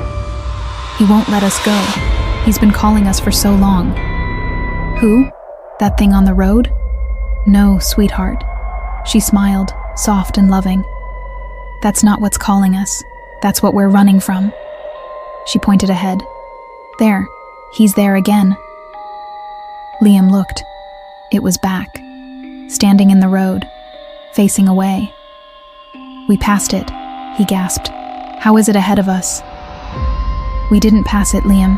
"He won't let us go. He's been calling us for so long." "Who? That thing on the road?" "No, sweetheart." She smiled, soft and loving. "That's not what's calling us. That's what we're running from." She pointed ahead. "There. He's there again." Liam looked. It was back, standing in the road, facing away. "We passed it," he gasped. "How is it ahead of us?" "We didn't pass it, Liam.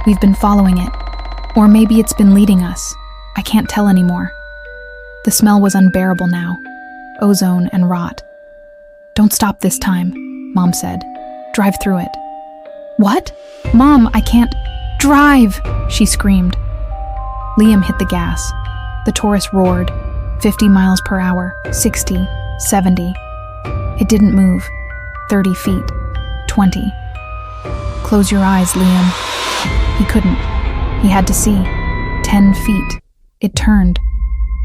We've been following it. Or maybe it's been leading us. I can't tell anymore." The smell was unbearable now. Ozone and rot. "Don't stop this time," Mom said. "Drive through it." "What? Mom, I can't drive!" she screamed. Liam hit the gas. The Taurus roared. 50 miles per hour, 60, 70. It didn't move. 30 feet, 20. "Close your eyes, Liam." He couldn't. He had to see. 10 feet. It turned.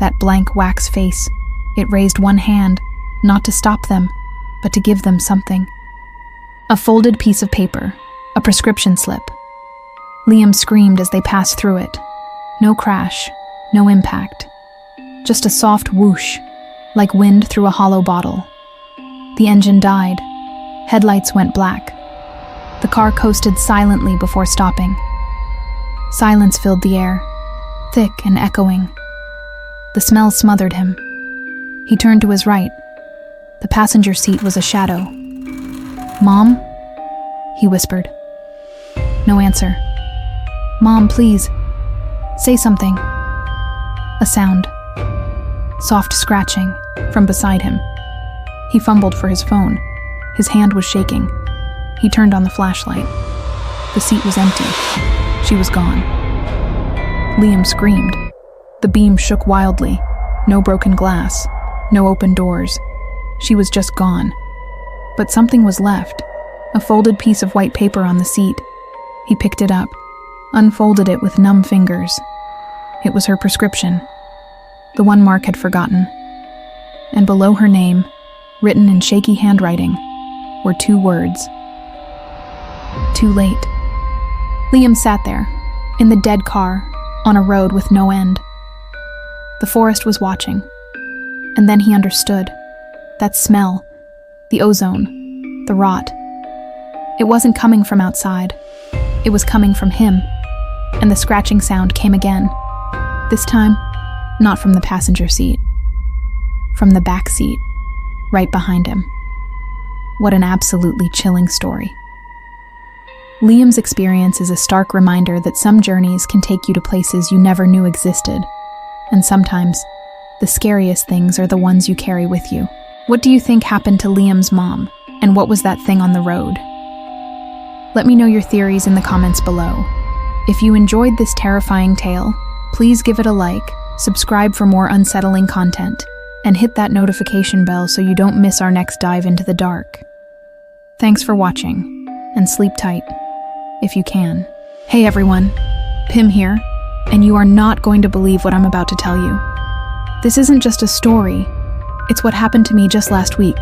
That blank wax face. It raised one hand, not to stop them, but to give them something. A folded piece of paper. A prescription slip. Liam screamed as they passed through it. No crash. No impact. Just a soft whoosh, like wind through a hollow bottle. The engine died. Headlights went black. The car coasted silently before stopping. Silence filled the air, thick and echoing. The smell smothered him. He turned to his right. The passenger seat was a shadow. "Mom?" he whispered. No answer. "Mom, please. Say something." A sound. Soft scratching from beside him. He fumbled for his phone. His hand was shaking. He turned on the flashlight. The seat was empty. She was gone. Liam screamed. The beam shook wildly. No broken glass, no open doors. She was just gone. But something was left. A folded piece of white paper on the seat. He picked it up, unfolded it with numb fingers. It was her prescription, the one Mark had forgotten. And below her name, written in shaky handwriting, were 2 words. Too late. Liam sat there, in the dead car, on a road with no end. The forest was watching. And then he understood. That smell, the ozone, the rot. It wasn't coming from outside. It was coming from him. And the scratching sound came again. This time, not from the passenger seat. From the back seat, right behind him. What an absolutely chilling story. Liam's experience is a stark reminder that some journeys can take you to places you never knew existed. And sometimes, the scariest things are the ones you carry with you. What do you think happened to Liam's mom? And what was that thing on the road? Let me know your theories in the comments below. If you enjoyed this terrifying tale, please give it a like, subscribe for more unsettling content, and hit that notification bell so you don't miss our next dive into the dark. Thanks for watching, and sleep tight, if you can. Hey everyone, Pim here, and you are not going to believe what I'm about to tell you. This isn't just a story, it's what happened to me just last week,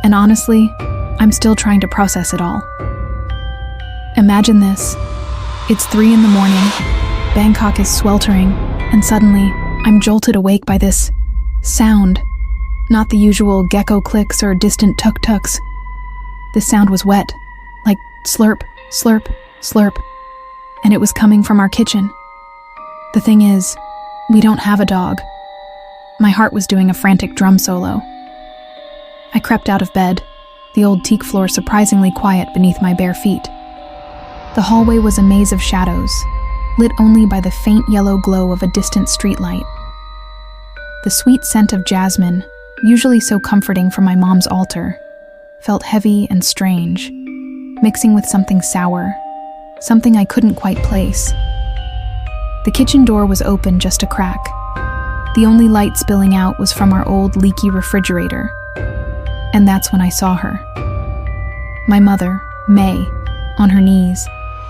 and honestly, I'm still trying to process it all. Imagine this. It's 3 a.m, Bangkok is sweltering, and suddenly, I'm jolted awake by this sound. Not the usual gecko clicks or distant tuk-tuks. This sound was wet, like slurp, slurp, slurp, and it was coming from our kitchen. The thing is, we don't have a dog. My heart was doing a frantic drum solo. I crept out of bed, the old teak floor surprisingly quiet beneath my bare feet. The hallway was a maze of shadows, lit only by the faint yellow glow of a distant streetlight. The sweet scent of jasmine, usually so comforting from my mom's altar, felt heavy and strange, mixing with something sour, something I couldn't quite place. The kitchen door was open just a crack. The only light spilling out was from our old leaky refrigerator. And that's when I saw her. My mother, May, on her knees,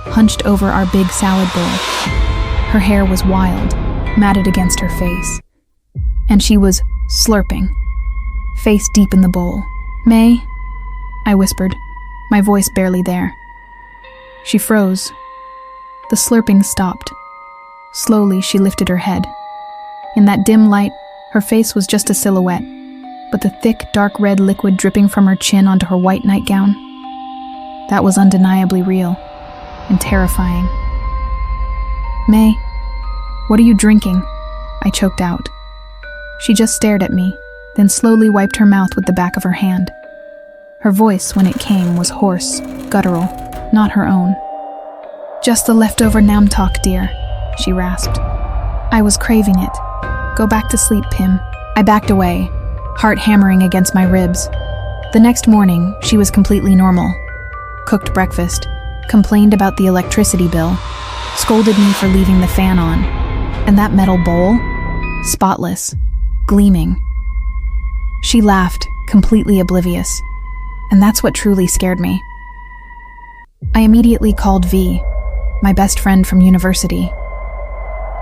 hunched over our big salad bowl. Her hair was wild, matted against her face. And she was slurping, face deep in the bowl. "May?" I whispered, my voice barely there. She froze. The slurping stopped. Slowly, she lifted her head. In that dim light, her face was just a silhouette, but the thick, dark red liquid dripping from her chin onto her white nightgown, that was undeniably real and terrifying. "May, what are you drinking?" I choked out. She just stared at me, then slowly wiped her mouth with the back of her hand. Her voice, when it came, was hoarse, guttural, not her own. "Just the leftover nam tok, dear," she rasped. I was craving it. "Go back to sleep, Pim." I backed away, heart hammering against my ribs. The next morning, she was completely normal. Cooked breakfast, complained about the electricity bill, scolded me for leaving the fan on, and that metal bowl, spotless, gleaming. She laughed, completely oblivious, and that's what truly scared me. I immediately called V, my best friend from university.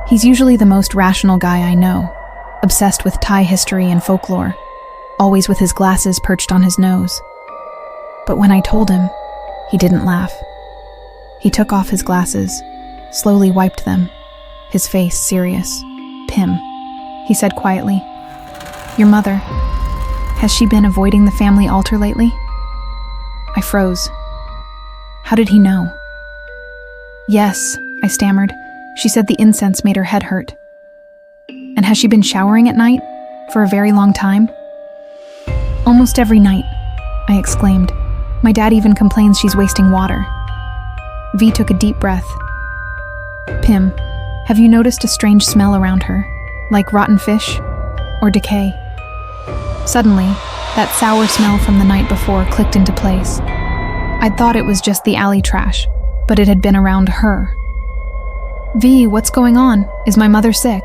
He's usually the most rational guy I know, obsessed with Thai history and folklore, always with his glasses perched on his nose. But when I told him, he didn't laugh. He took off his glasses, slowly wiped them, his face serious. "Pim," he said quietly. "Your mother, has she been avoiding the family altar lately?" I froze. How did he know? "Yes," I stammered. "She said the incense made her head hurt." "And has she been showering at night? For a very long time?" "Almost every night," I exclaimed. "My dad even complains she's wasting water." V took a deep breath. "Pim, have you noticed a strange smell around her? Like rotten fish? Or decay?" Suddenly, that sour smell from the night before clicked into place. I'd thought it was just the alley trash, but it had been around her. "V, what's going on? Is my mother sick?"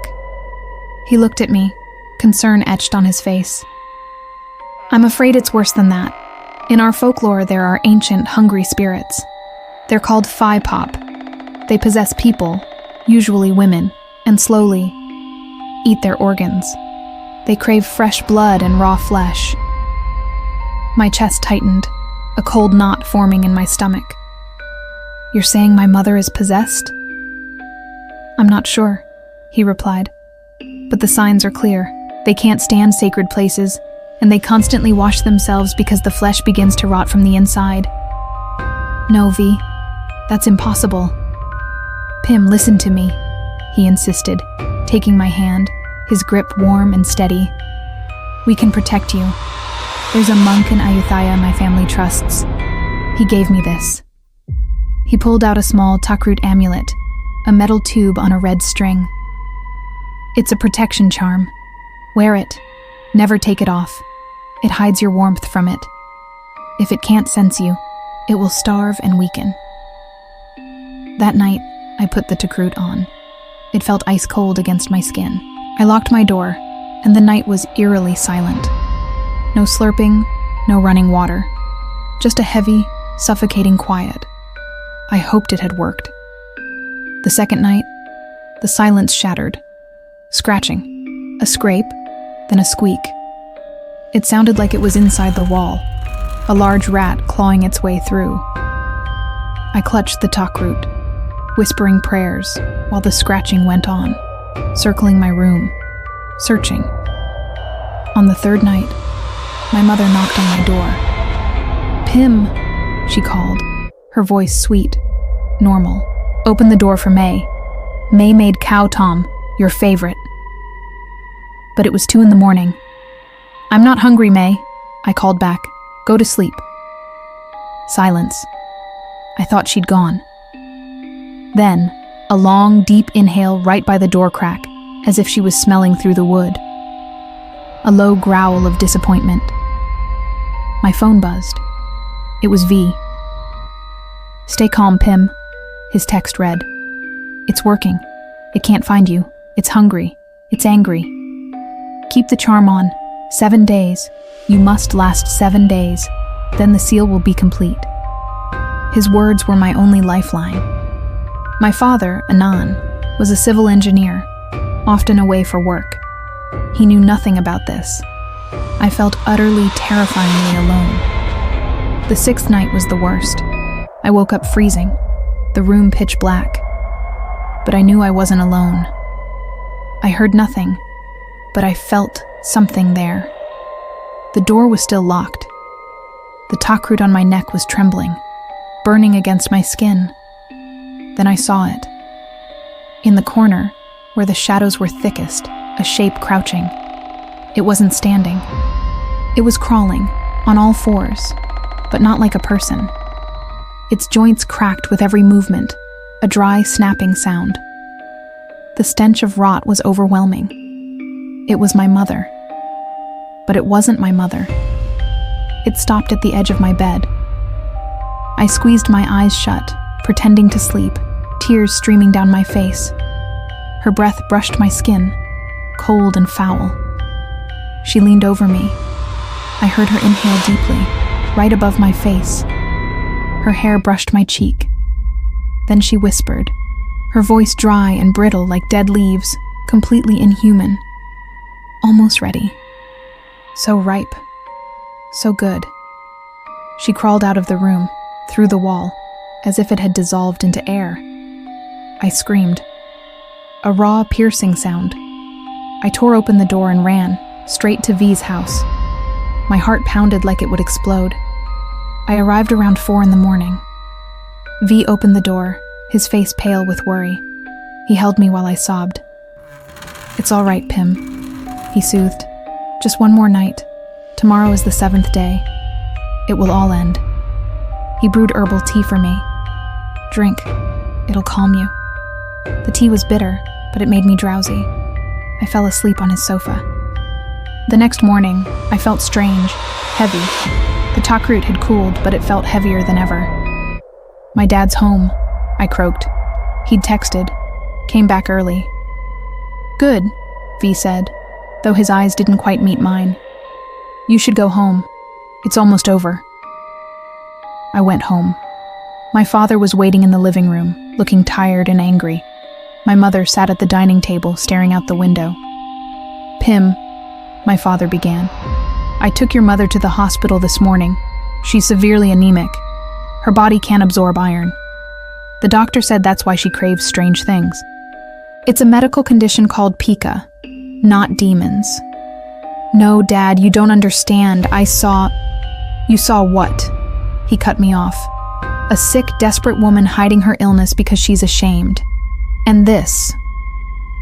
He looked at me, concern etched on his face. I'm afraid it's worse than that. In our folklore, there are ancient, hungry spirits. They're called Phi Pop. They possess people, usually women, and slowly eat their organs. They crave fresh blood and raw flesh. My chest tightened, a cold knot forming in my stomach. You're saying my mother is possessed? I'm not sure, he replied. But the signs are clear. They can't stand sacred places, and they constantly wash themselves because the flesh begins to rot from the inside. No, V, that's impossible. Pim, listen to me, he insisted, taking my hand, his grip warm and steady. We can protect you. There's a monk in Ayutthaya my family trusts. He gave me this. He pulled out a small takrut amulet, a metal tube on a red string. It's a protection charm. Wear it. Never take it off. It hides your warmth from it. If it can't sense you, it will starve and weaken. That night, I put the takrut on. It felt ice cold against my skin. I locked my door, and the night was eerily silent. No slurping, no running water. Just a heavy, suffocating quiet. I hoped it had worked. The second night, the silence shattered. Scratching, a scrape, then a squeak. It sounded like it was inside the wall, a large rat clawing its way through. I clutched the takrut, whispering prayers while the scratching went on, circling my room, searching. On the third night, my mother knocked on my door. Pim, she called, her voice sweet, normal. Open the door for May. May made cow tom, your favorite. But it was 2 a.m. I'm not hungry, May, I called back. Go to sleep. Silence. I thought she'd gone. Then, a long, deep inhale right by the door crack, as if she was smelling through the wood. A low growl of disappointment. My phone buzzed. It was V. Stay calm, Pim, his text read. It's working. It can't find you. It's hungry. It's angry. Keep the charm on. 7 days. You must last 7 days. Then the seal will be complete. His words were my only lifeline. My father, Anand, was a civil engineer, often away for work. He knew nothing about this. I felt utterly, terrifyingly alone. The 6th night was the worst. I woke up freezing, the room pitch black. But I knew I wasn't alone. I heard nothing, but I felt something there. The door was still locked. The takrut on my neck was trembling, burning against my skin. Then I saw it. In the corner, where the shadows were thickest, a shape crouching. It wasn't standing. It was crawling, on all fours, but not like a person. Its joints cracked with every movement, a dry, snapping sound. The stench of rot was overwhelming. It was my mother. But it wasn't my mother. It stopped at the edge of my bed. I squeezed my eyes shut, pretending to sleep, tears streaming down my face. Her breath brushed my skin, cold and foul. She leaned over me. I heard her inhale deeply, right above my face. Her hair brushed my cheek. Then she whispered, her voice dry and brittle like dead leaves, completely inhuman. Almost ready. So ripe. So good. She crawled out of the room, through the wall, as if it had dissolved into air. I screamed. A raw, piercing sound. I tore open the door and ran, straight to V's house. My heart pounded like it would explode. I arrived around 4 a.m. V opened the door, his face pale with worry. He held me while I sobbed. It's all right, Pim, he soothed. Just 1 more night. Tomorrow is the 7th day. It will all end. He brewed herbal tea for me. Drink. It'll calm you. The tea was bitter, but it made me drowsy. I fell asleep on his sofa. The next morning, I felt strange, heavy. The takrut had cooled, but it felt heavier than ever. My dad's home, I croaked. He'd texted. Came back early. Good. V said, though his eyes didn't quite meet mine. You should go home. It's almost over. I went home. My father was waiting in the living room, looking tired and angry. My mother sat at the dining table, staring out the window. Pim, my father began. I took your mother to the hospital this morning. She's severely anemic. Her body can't absorb iron. The doctor said that's why she craves strange things. It's a medical condition called pica, not demons. No, Dad, you don't understand. You saw what? He cut me off. A sick, desperate woman hiding her illness because she's ashamed. And this.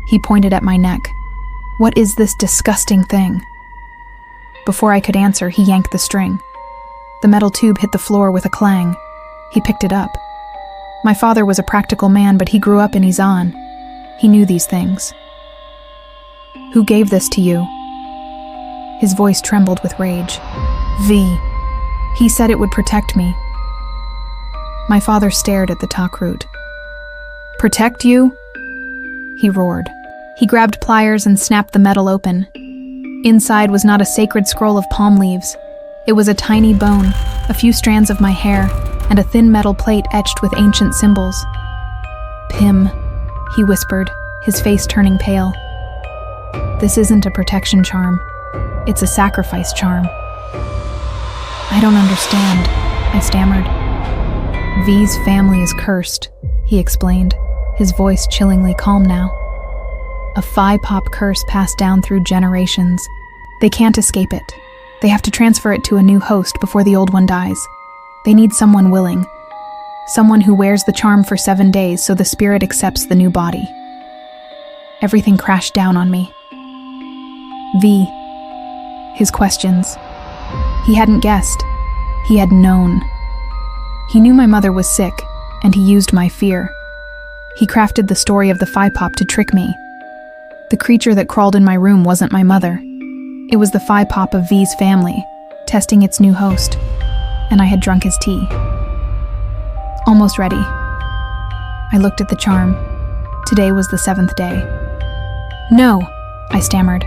He pointed at my neck. What is this disgusting thing? Before I could answer, he yanked the string. The metal tube hit the floor with a clang. He picked it up. My father was a practical man, but he grew up in Iran. He knew these things. Who gave this to you? His voice trembled with rage. V. He said it would protect me. My father stared at the takrut. Protect you? He roared. He grabbed pliers and snapped the metal open. Inside was not a sacred scroll of palm leaves. It was a tiny bone, a few strands of my hair, and a thin metal plate etched with ancient symbols. Pim, he whispered, his face turning pale. This isn't a protection charm. It's a sacrifice charm. I don't understand, I stammered. V's family is cursed, he explained, his voice chillingly calm now. A Phi Pop curse passed down through generations. They can't escape it. They have to transfer it to a new host before the old one dies. They need someone willing. Someone who wears the charm for 7 days so the spirit accepts the new body. Everything crashed down on me. V. His questions. He hadn't guessed. He had known. He knew my mother was sick, and he used my fear. He crafted the story of the Phi Pop to trick me. The creature that crawled in my room wasn't my mother. It was the Phi Pop of V's family, testing its new host, and I had drunk his tea. Almost ready. I looked at the charm. Today was the 7th day. No, I stammered.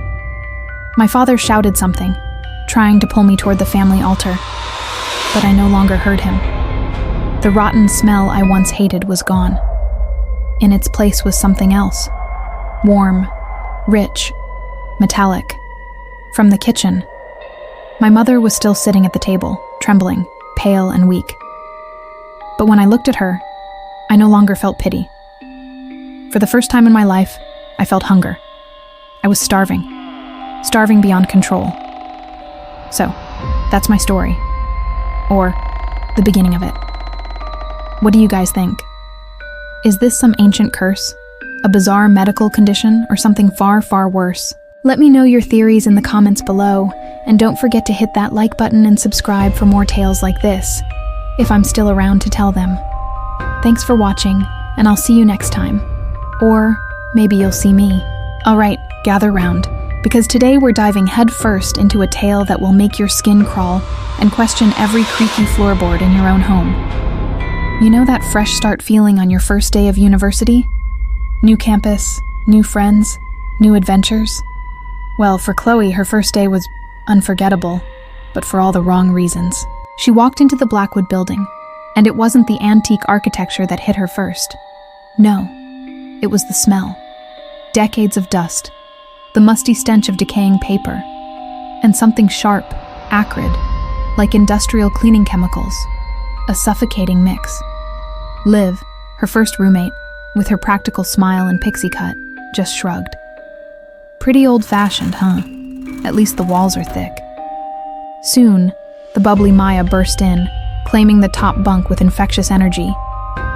My father shouted something, trying to pull me toward the family altar, but I no longer heard him. The rotten smell I once hated was gone. In its place was something else. Warm, rich, metallic. From the kitchen. My mother was still sitting at the table, trembling, pale and weak. But when I looked at her, I no longer felt pity. For the first time in my life, I felt hunger. I was starving beyond control. So, that's my story. Or, the beginning of it. What do you guys think? Is this some ancient curse? A bizarre medical condition, or something far, far worse? Let me know your theories in the comments below, and don't forget to hit that like button and subscribe for more tales like this, if I'm still around to tell them. Thanks for watching, and I'll see you next time. Or maybe you'll see me. Alright, gather round, because today we're diving headfirst into a tale that will make your skin crawl and question every creaky floorboard in your own home. You know that fresh start feeling on your first day of university? New campus, new friends, new adventures? Well, for Chloe, her first day was unforgettable, but for all the wrong reasons. She walked into the Blackwood building, and it wasn't the antique architecture that hit her first. No, it was the smell. Decades of dust, the musty stench of decaying paper, and something sharp, acrid, like industrial cleaning chemicals, a suffocating mix. Liv, her first roommate, with her practical smile and pixie cut, just shrugged. Pretty old-fashioned, huh? At least the walls are thick. Soon, the bubbly Maya burst in, claiming the top bunk with infectious energy.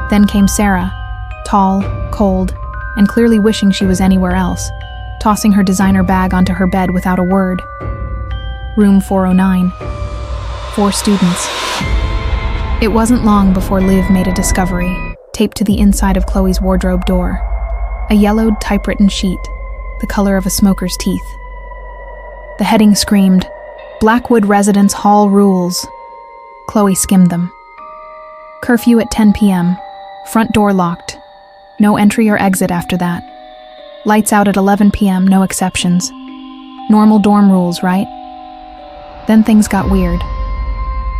Then came Sarah, tall, cold, and clearly wishing she was anywhere else, tossing her designer bag onto her bed without a word. Room 409. 4 students. It wasn't long before Liv made a discovery, taped to the inside of Chloe's wardrobe door. A yellowed typewritten sheet, the color of a smoker's teeth. The heading screamed, "Blackwood Residence Hall Rules." Chloe skimmed them. Curfew at 10 p.m. Front door locked. No entry or exit after that. Lights out at 11 p.m., no exceptions. Normal dorm rules, right? Then things got weird.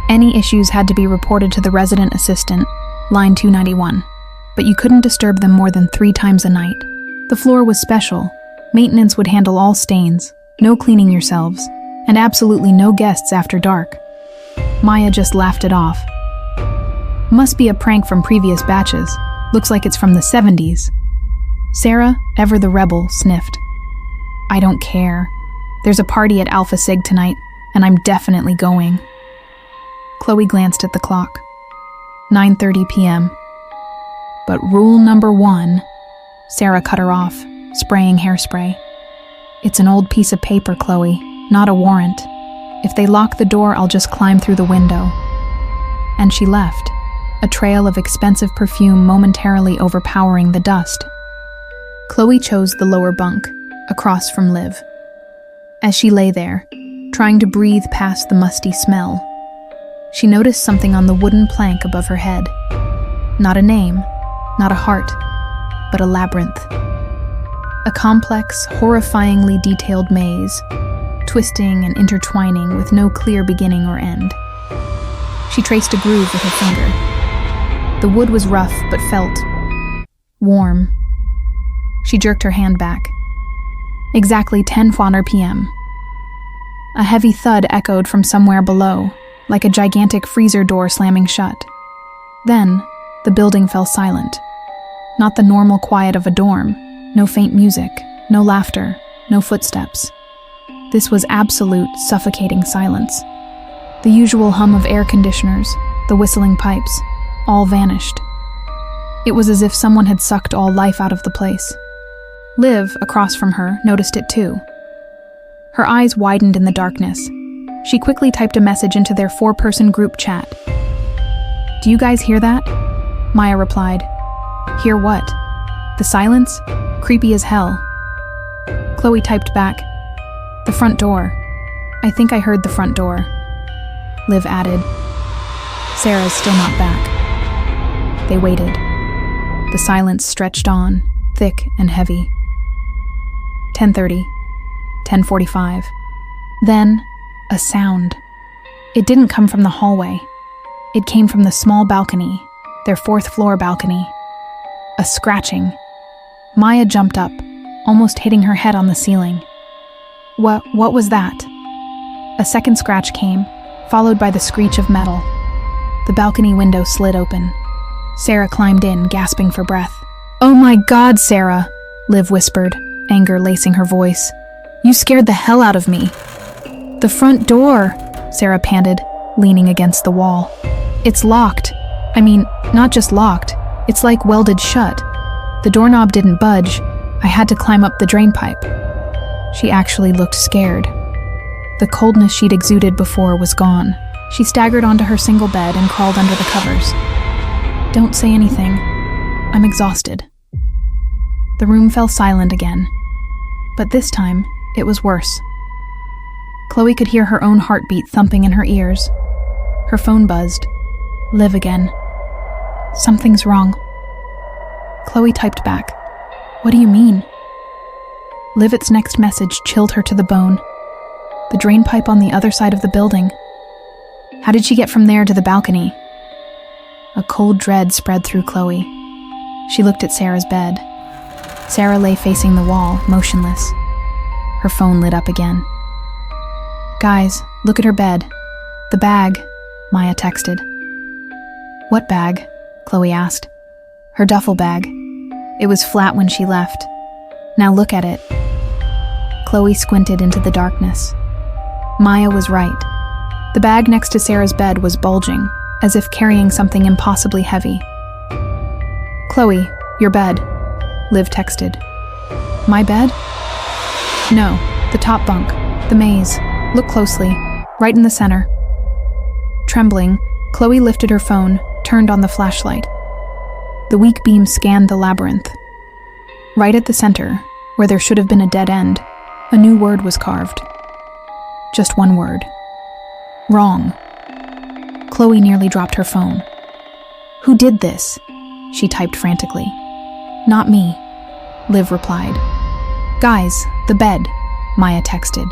Any issues had to be reported to the resident assistant, line 291, but you couldn't disturb them more than 3 times a night. The floor was special. Maintenance would handle all stains, no cleaning yourselves, and absolutely no guests after dark. Maya just laughed it off. Must be a prank from previous batches. Looks like it's from the 70s. Sarah, ever the rebel, sniffed. I don't care. There's a party at Alpha Sig tonight, and I'm definitely going. Chloe glanced at the clock. 9:30 p.m. But rule number 1, Sarah cut her off, spraying hairspray. It's an old piece of paper, Chloe, not a warrant. If they lock the door, I'll just climb through the window. And she left, a trail of expensive perfume momentarily overpowering the dust. Chloe chose the lower bunk, across from Liv. As she lay there, trying to breathe past the musty smell, she noticed something on the wooden plank above her head. Not a name, not a heart, but a labyrinth. A complex, horrifyingly detailed maze, twisting and intertwining with no clear beginning or end. She traced a groove with her finger. The wood was rough but felt warm. She jerked her hand back. Exactly 10:04 p.m. A heavy thud echoed from somewhere below, like a gigantic freezer door slamming shut. Then, the building fell silent. Not the normal quiet of a dorm. No faint music, no laughter, no footsteps. This was absolute, suffocating silence. The usual hum of air conditioners, the whistling pipes, all vanished. It was as if someone had sucked all life out of the place. Liv, across from her, noticed it too. Her eyes widened in the darkness. She quickly typed a message into their 4-person group chat. "Do you guys hear that?" Maya replied. "Hear what?" "The silence? Creepy as hell." Chloe typed back, "The front door. I think I heard the front door." Liv added, "Sarah's still not back." They waited. The silence stretched on, thick and heavy. 10:30, 10:45. Then, a sound. It didn't come from the hallway. It came from the small balcony, their 4th floor balcony. A scratching. Maya jumped up, almost hitting her head on the ceiling. What was that? A second scratch came, followed by the screech of metal. The balcony window slid open. Sarah climbed in, gasping for breath. "Oh my God, Sarah," Liv whispered, anger lacing her voice. "You scared the hell out of me." "The front door," Sarah panted, leaning against the wall. "It's locked. I mean, not just locked. It's like welded shut. The doorknob didn't budge. I had to climb up the drain pipe." She actually looked scared. The coldness she'd exuded before was gone. She staggered onto her single bed and crawled under the covers. "Don't say anything. I'm exhausted." The room fell silent again. But this time, it was worse. Chloe could hear her own heartbeat thumping in her ears. Her phone buzzed. Liv again. "Something's wrong." Chloe typed back, "What do you mean?" Livet's next message chilled her to the bone. The drain pipe on the other side of the building. How did she get from there to the balcony? A cold dread spread through Chloe. She looked at Sarah's bed. Sarah lay facing the wall, motionless. Her phone lit up again. "Guys, look at her bed. The bag," Maya texted. "What bag?" Chloe asked. "Her duffel bag. It was flat when she left. Now look at it." Chloe squinted into the darkness. Maya was right. The bag next to Sarah's bed was bulging, as if carrying something impossibly heavy. "Chloe, your bed," Liv texted. "My bed?" "No, the top bunk, the maze. Look closely, right in the center." Trembling, Chloe lifted her phone, turned on the flashlight. The weak beam scanned the labyrinth. Right at the center, where there should have been a dead end, a new word was carved. Just one word. Wrong. Chloe nearly dropped her phone. "Who did this?" she typed frantically. "Not me," Liv replied. Guys, the bed, Maya texted.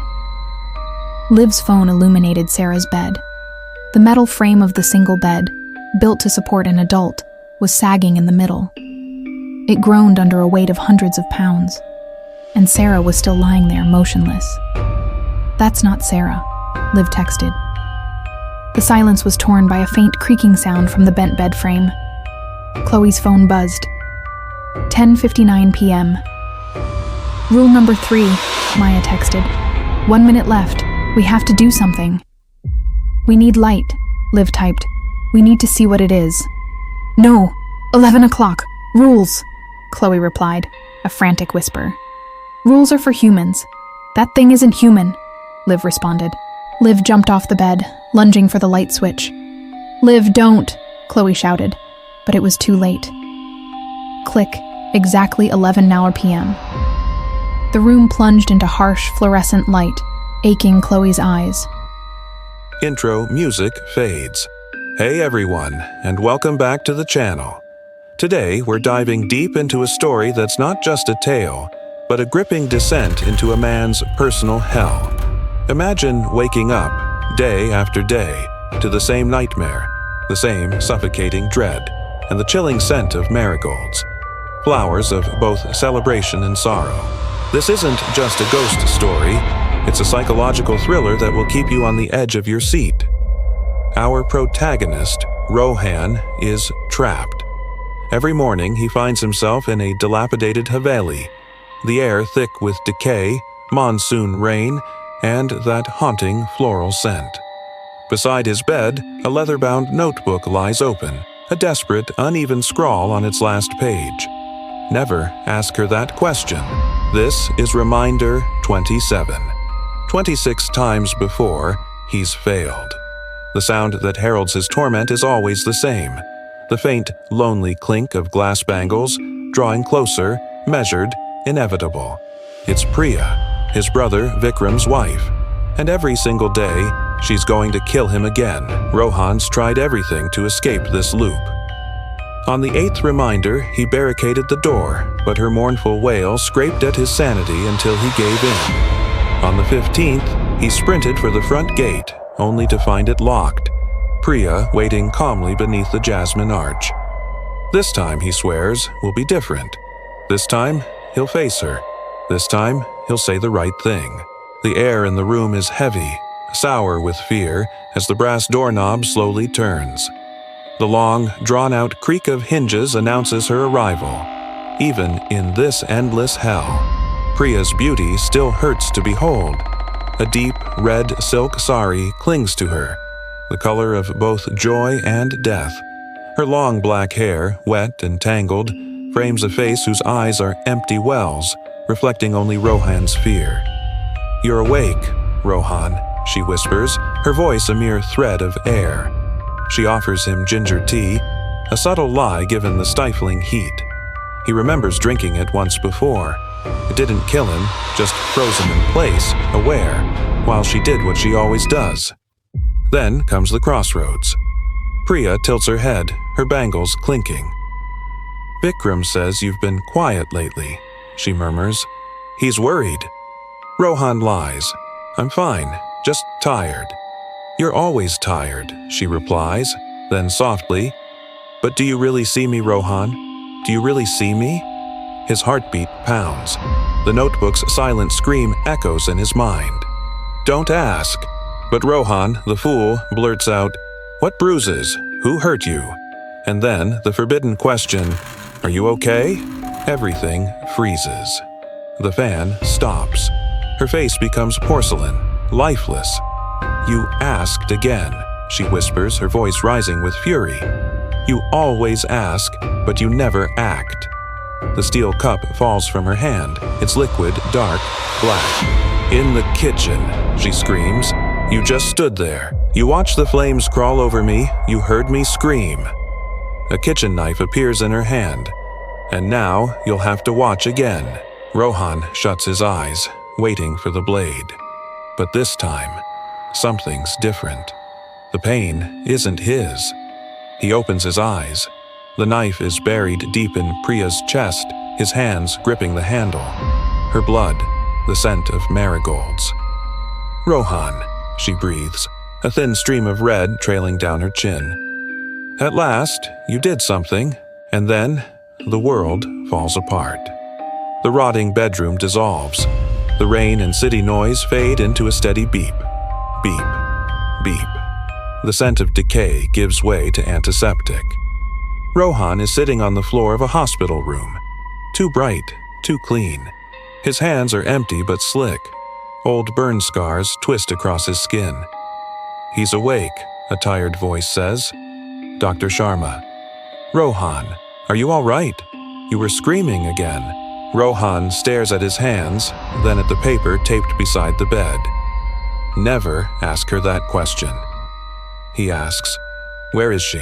Liv's phone illuminated Sarah's bed. The metal frame of the single bed, built to support an adult, was sagging in the middle. It groaned under a weight of hundreds of pounds, and Sarah was still lying there motionless. That's not Sarah, Liv texted. The silence was torn by a faint creaking sound from the bent bed frame. Chloe's phone buzzed. 10:59 p.m. Rule number 3, Maya texted. 1 minute left. We have to do something. We need light, Liv typed. We need to see what it is. No, 11 o'clock. Rules, Chloe replied, a frantic whisper. Rules are for humans. That thing isn't human, Liv responded. Liv jumped off the bed, lunging for the light switch. Liv, don't, Chloe shouted, but it was too late. Click, exactly 11 p.m. The room plunged into harsh, fluorescent light, aching Chloe's eyes. Intro music fades. Hey everyone, and welcome back to the channel. Today we're diving deep into a story that's not just a tale, but a gripping descent into a man's personal hell. Imagine waking up, day after day, to the same nightmare, the same suffocating dread, and the chilling scent of marigolds. Flowers of both celebration and sorrow. This isn't just a ghost story, it's a psychological thriller that will keep you on the edge of your seat. Our protagonist, Rohan, is trapped. Every morning he finds himself in a dilapidated haveli, the air thick with decay, monsoon rain, and that haunting floral scent. Beside his bed, a leather-bound notebook lies open, a desperate, uneven scrawl on its last page. Never ask her that question. This is reminder 27. 26 times before, he's failed. The sound that heralds his torment is always the same. The faint, lonely clink of glass bangles, drawing closer, measured, inevitable. It's Priya, his brother Vikram's wife. And every single day, she's going to kill him again. Rohan's tried everything to escape this loop. On the 8th reminder, he barricaded the door, but her mournful wail scraped at his sanity until he gave in. On the 15th, he sprinted for the front gate, only to find it locked, Priya waiting calmly beneath the jasmine arch. This time, he swears, will be different. This time, he'll face her. This time, he'll say the right thing. The air in the room is heavy, sour with fear, as the brass doorknob slowly turns. The long, drawn-out creak of hinges announces her arrival. Even in this endless hell, Priya's beauty still hurts to behold. A deep, red silk sari clings to her, the color of both joy and death. Her long black hair, wet and tangled, frames a face whose eyes are empty wells, reflecting only Rohan's fear. "You're awake, Rohan," she whispers, her voice a mere thread of air. She offers him ginger tea, a subtle lie given the stifling heat. He remembers drinking it once before. It didn't kill him, just froze him in place, aware, while she did what she always does. Then comes the crossroads. Priya tilts her head, her bangles clinking. "Vikram says you've been quiet lately," she murmurs. "He's worried." Rohan lies. "I'm fine, just tired." "You're always tired," she replies, then softly, "But do you really see me, Rohan? Do you really see me?" His heartbeat pounds. The notebook's silent scream echoes in his mind. "Don't ask." But Rohan, the fool, blurts out, "What bruises? Who hurt you?" And then the forbidden question, "Are you okay?" Everything freezes. The fan stops. Her face becomes porcelain, lifeless. "You asked again," she whispers, her voice rising with fury. "You always ask, but you never act." The steel cup falls from her hand, its liquid dark, black. "In the kitchen," she screams. "You just stood there. You watched the flames crawl over me. You heard me scream." A kitchen knife appears in her hand. "And now you'll have to watch again." Rohan shuts his eyes, waiting for the blade. But this time, something's different. The pain isn't his. He opens his eyes. The knife is buried deep in Priya's chest, his hands gripping the handle. her blood, the scent of marigolds. "Rohan," she breathes, a thin stream of red trailing down her chin. "At last, you did something, and then the world falls apart." The rotting bedroom dissolves. The rain and city noise fade into a steady beep. Beep. Beep. The scent of decay gives way to antiseptic. Rohan is sitting on the floor of a hospital room. Too bright, too clean. His hands are empty but slick. Old burn scars twist across his skin. "He's awake," a tired voice says. "Dr. Sharma." "Rohan, are you all right? You were screaming again." Rohan stares at his hands, then at the paper taped beside the bed. Never ask her that question. He asks, "Where is she?"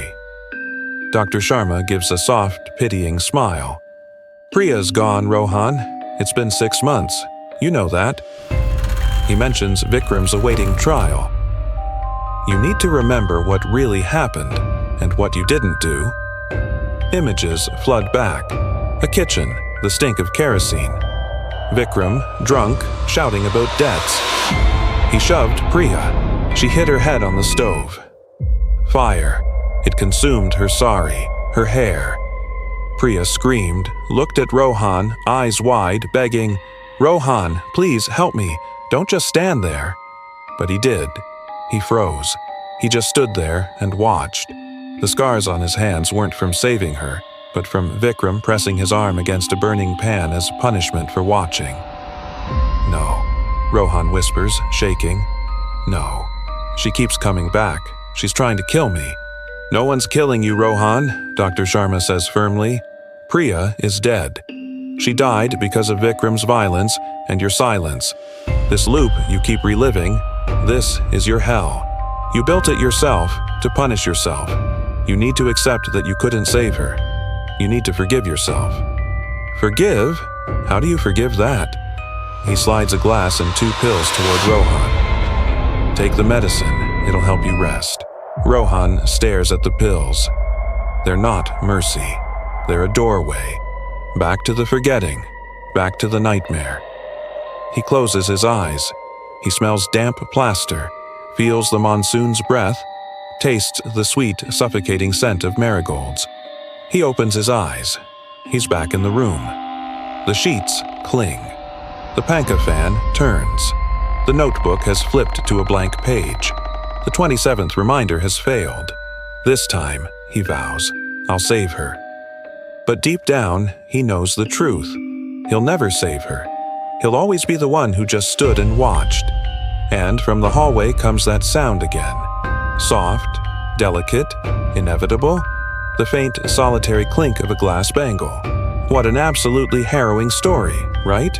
Dr. Sharma gives a soft, pitying smile. "Priya's gone, Rohan. It's been 6 months. You know that." He mentions Vikram's awaiting trial. "You need to remember what really happened and what you didn't do." Images flood back. A kitchen, the stink of kerosene. Vikram, drunk, shouting about debts. He shoved Priya. She hit her head on the stove. Fire. It consumed her sari, her hair. Priya screamed, looked at Rohan, eyes wide, begging, "Rohan, please help me. Don't just stand there." But he did. He froze. He just stood there and watched. The scars on his hands weren't from saving her, but from Vikram pressing his arm against a burning pan as punishment for watching. "No," Rohan whispers, shaking. "No. She keeps coming back. She's trying to kill me." "No one's killing you, Rohan," Dr. Sharma says firmly. "Priya is dead. She died because of Vikram's violence and your silence. This loop you keep reliving, this is your hell. You built it yourself to punish yourself. You need to accept that you couldn't save her. You need to forgive yourself." "Forgive? How do you forgive that?" He slides a glass and 2 pills toward Rohan. "Take the medicine. It'll help you rest." Rohan stares at the pills. They're not mercy. They're a doorway. Back to the forgetting. Back to the nightmare. He closes his eyes. He smells damp plaster, feels the monsoon's breath, tastes the sweet, suffocating scent of marigolds. He opens his eyes. He's back in the room. The sheets cling. The panka fan turns. The notebook has flipped to a blank page. The 27th reminder has failed. This time, he vows, I'll save her. But deep down, he knows the truth. He'll never save her. He'll always be the one who just stood and watched. And from the hallway comes that sound again. Soft, delicate, inevitable. The faint, solitary clink of a glass bangle. What an absolutely harrowing story, right?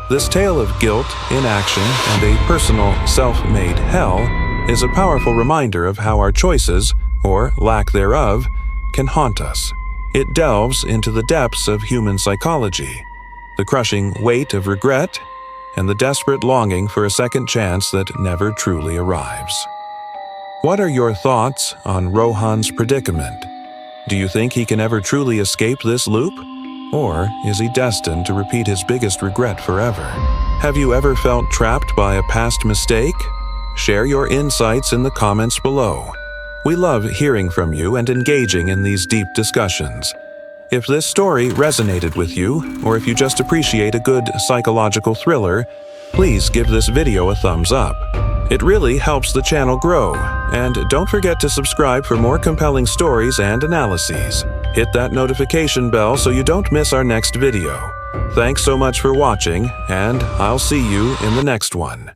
This tale of guilt, inaction, and a personal, self-made hell is a powerful reminder of how our choices, or lack thereof, can haunt us. It delves into the depths of human psychology, the crushing weight of regret, and the desperate longing for a second chance that never truly arrives. What are your thoughts on Rohan's predicament? Do you think he can ever truly escape this loop? Or is he destined to repeat his biggest regret forever? Have you ever felt trapped by a past mistake? Share your insights in the comments below. We love hearing from you and engaging in these deep discussions. If this story resonated with you, or if you just appreciate a good psychological thriller, please give this video a thumbs up. It really helps the channel grow, and don't forget to subscribe for more compelling stories and analyses. Hit that notification bell so you don't miss our next video. Thanks so much for watching, and I'll see you in the next one.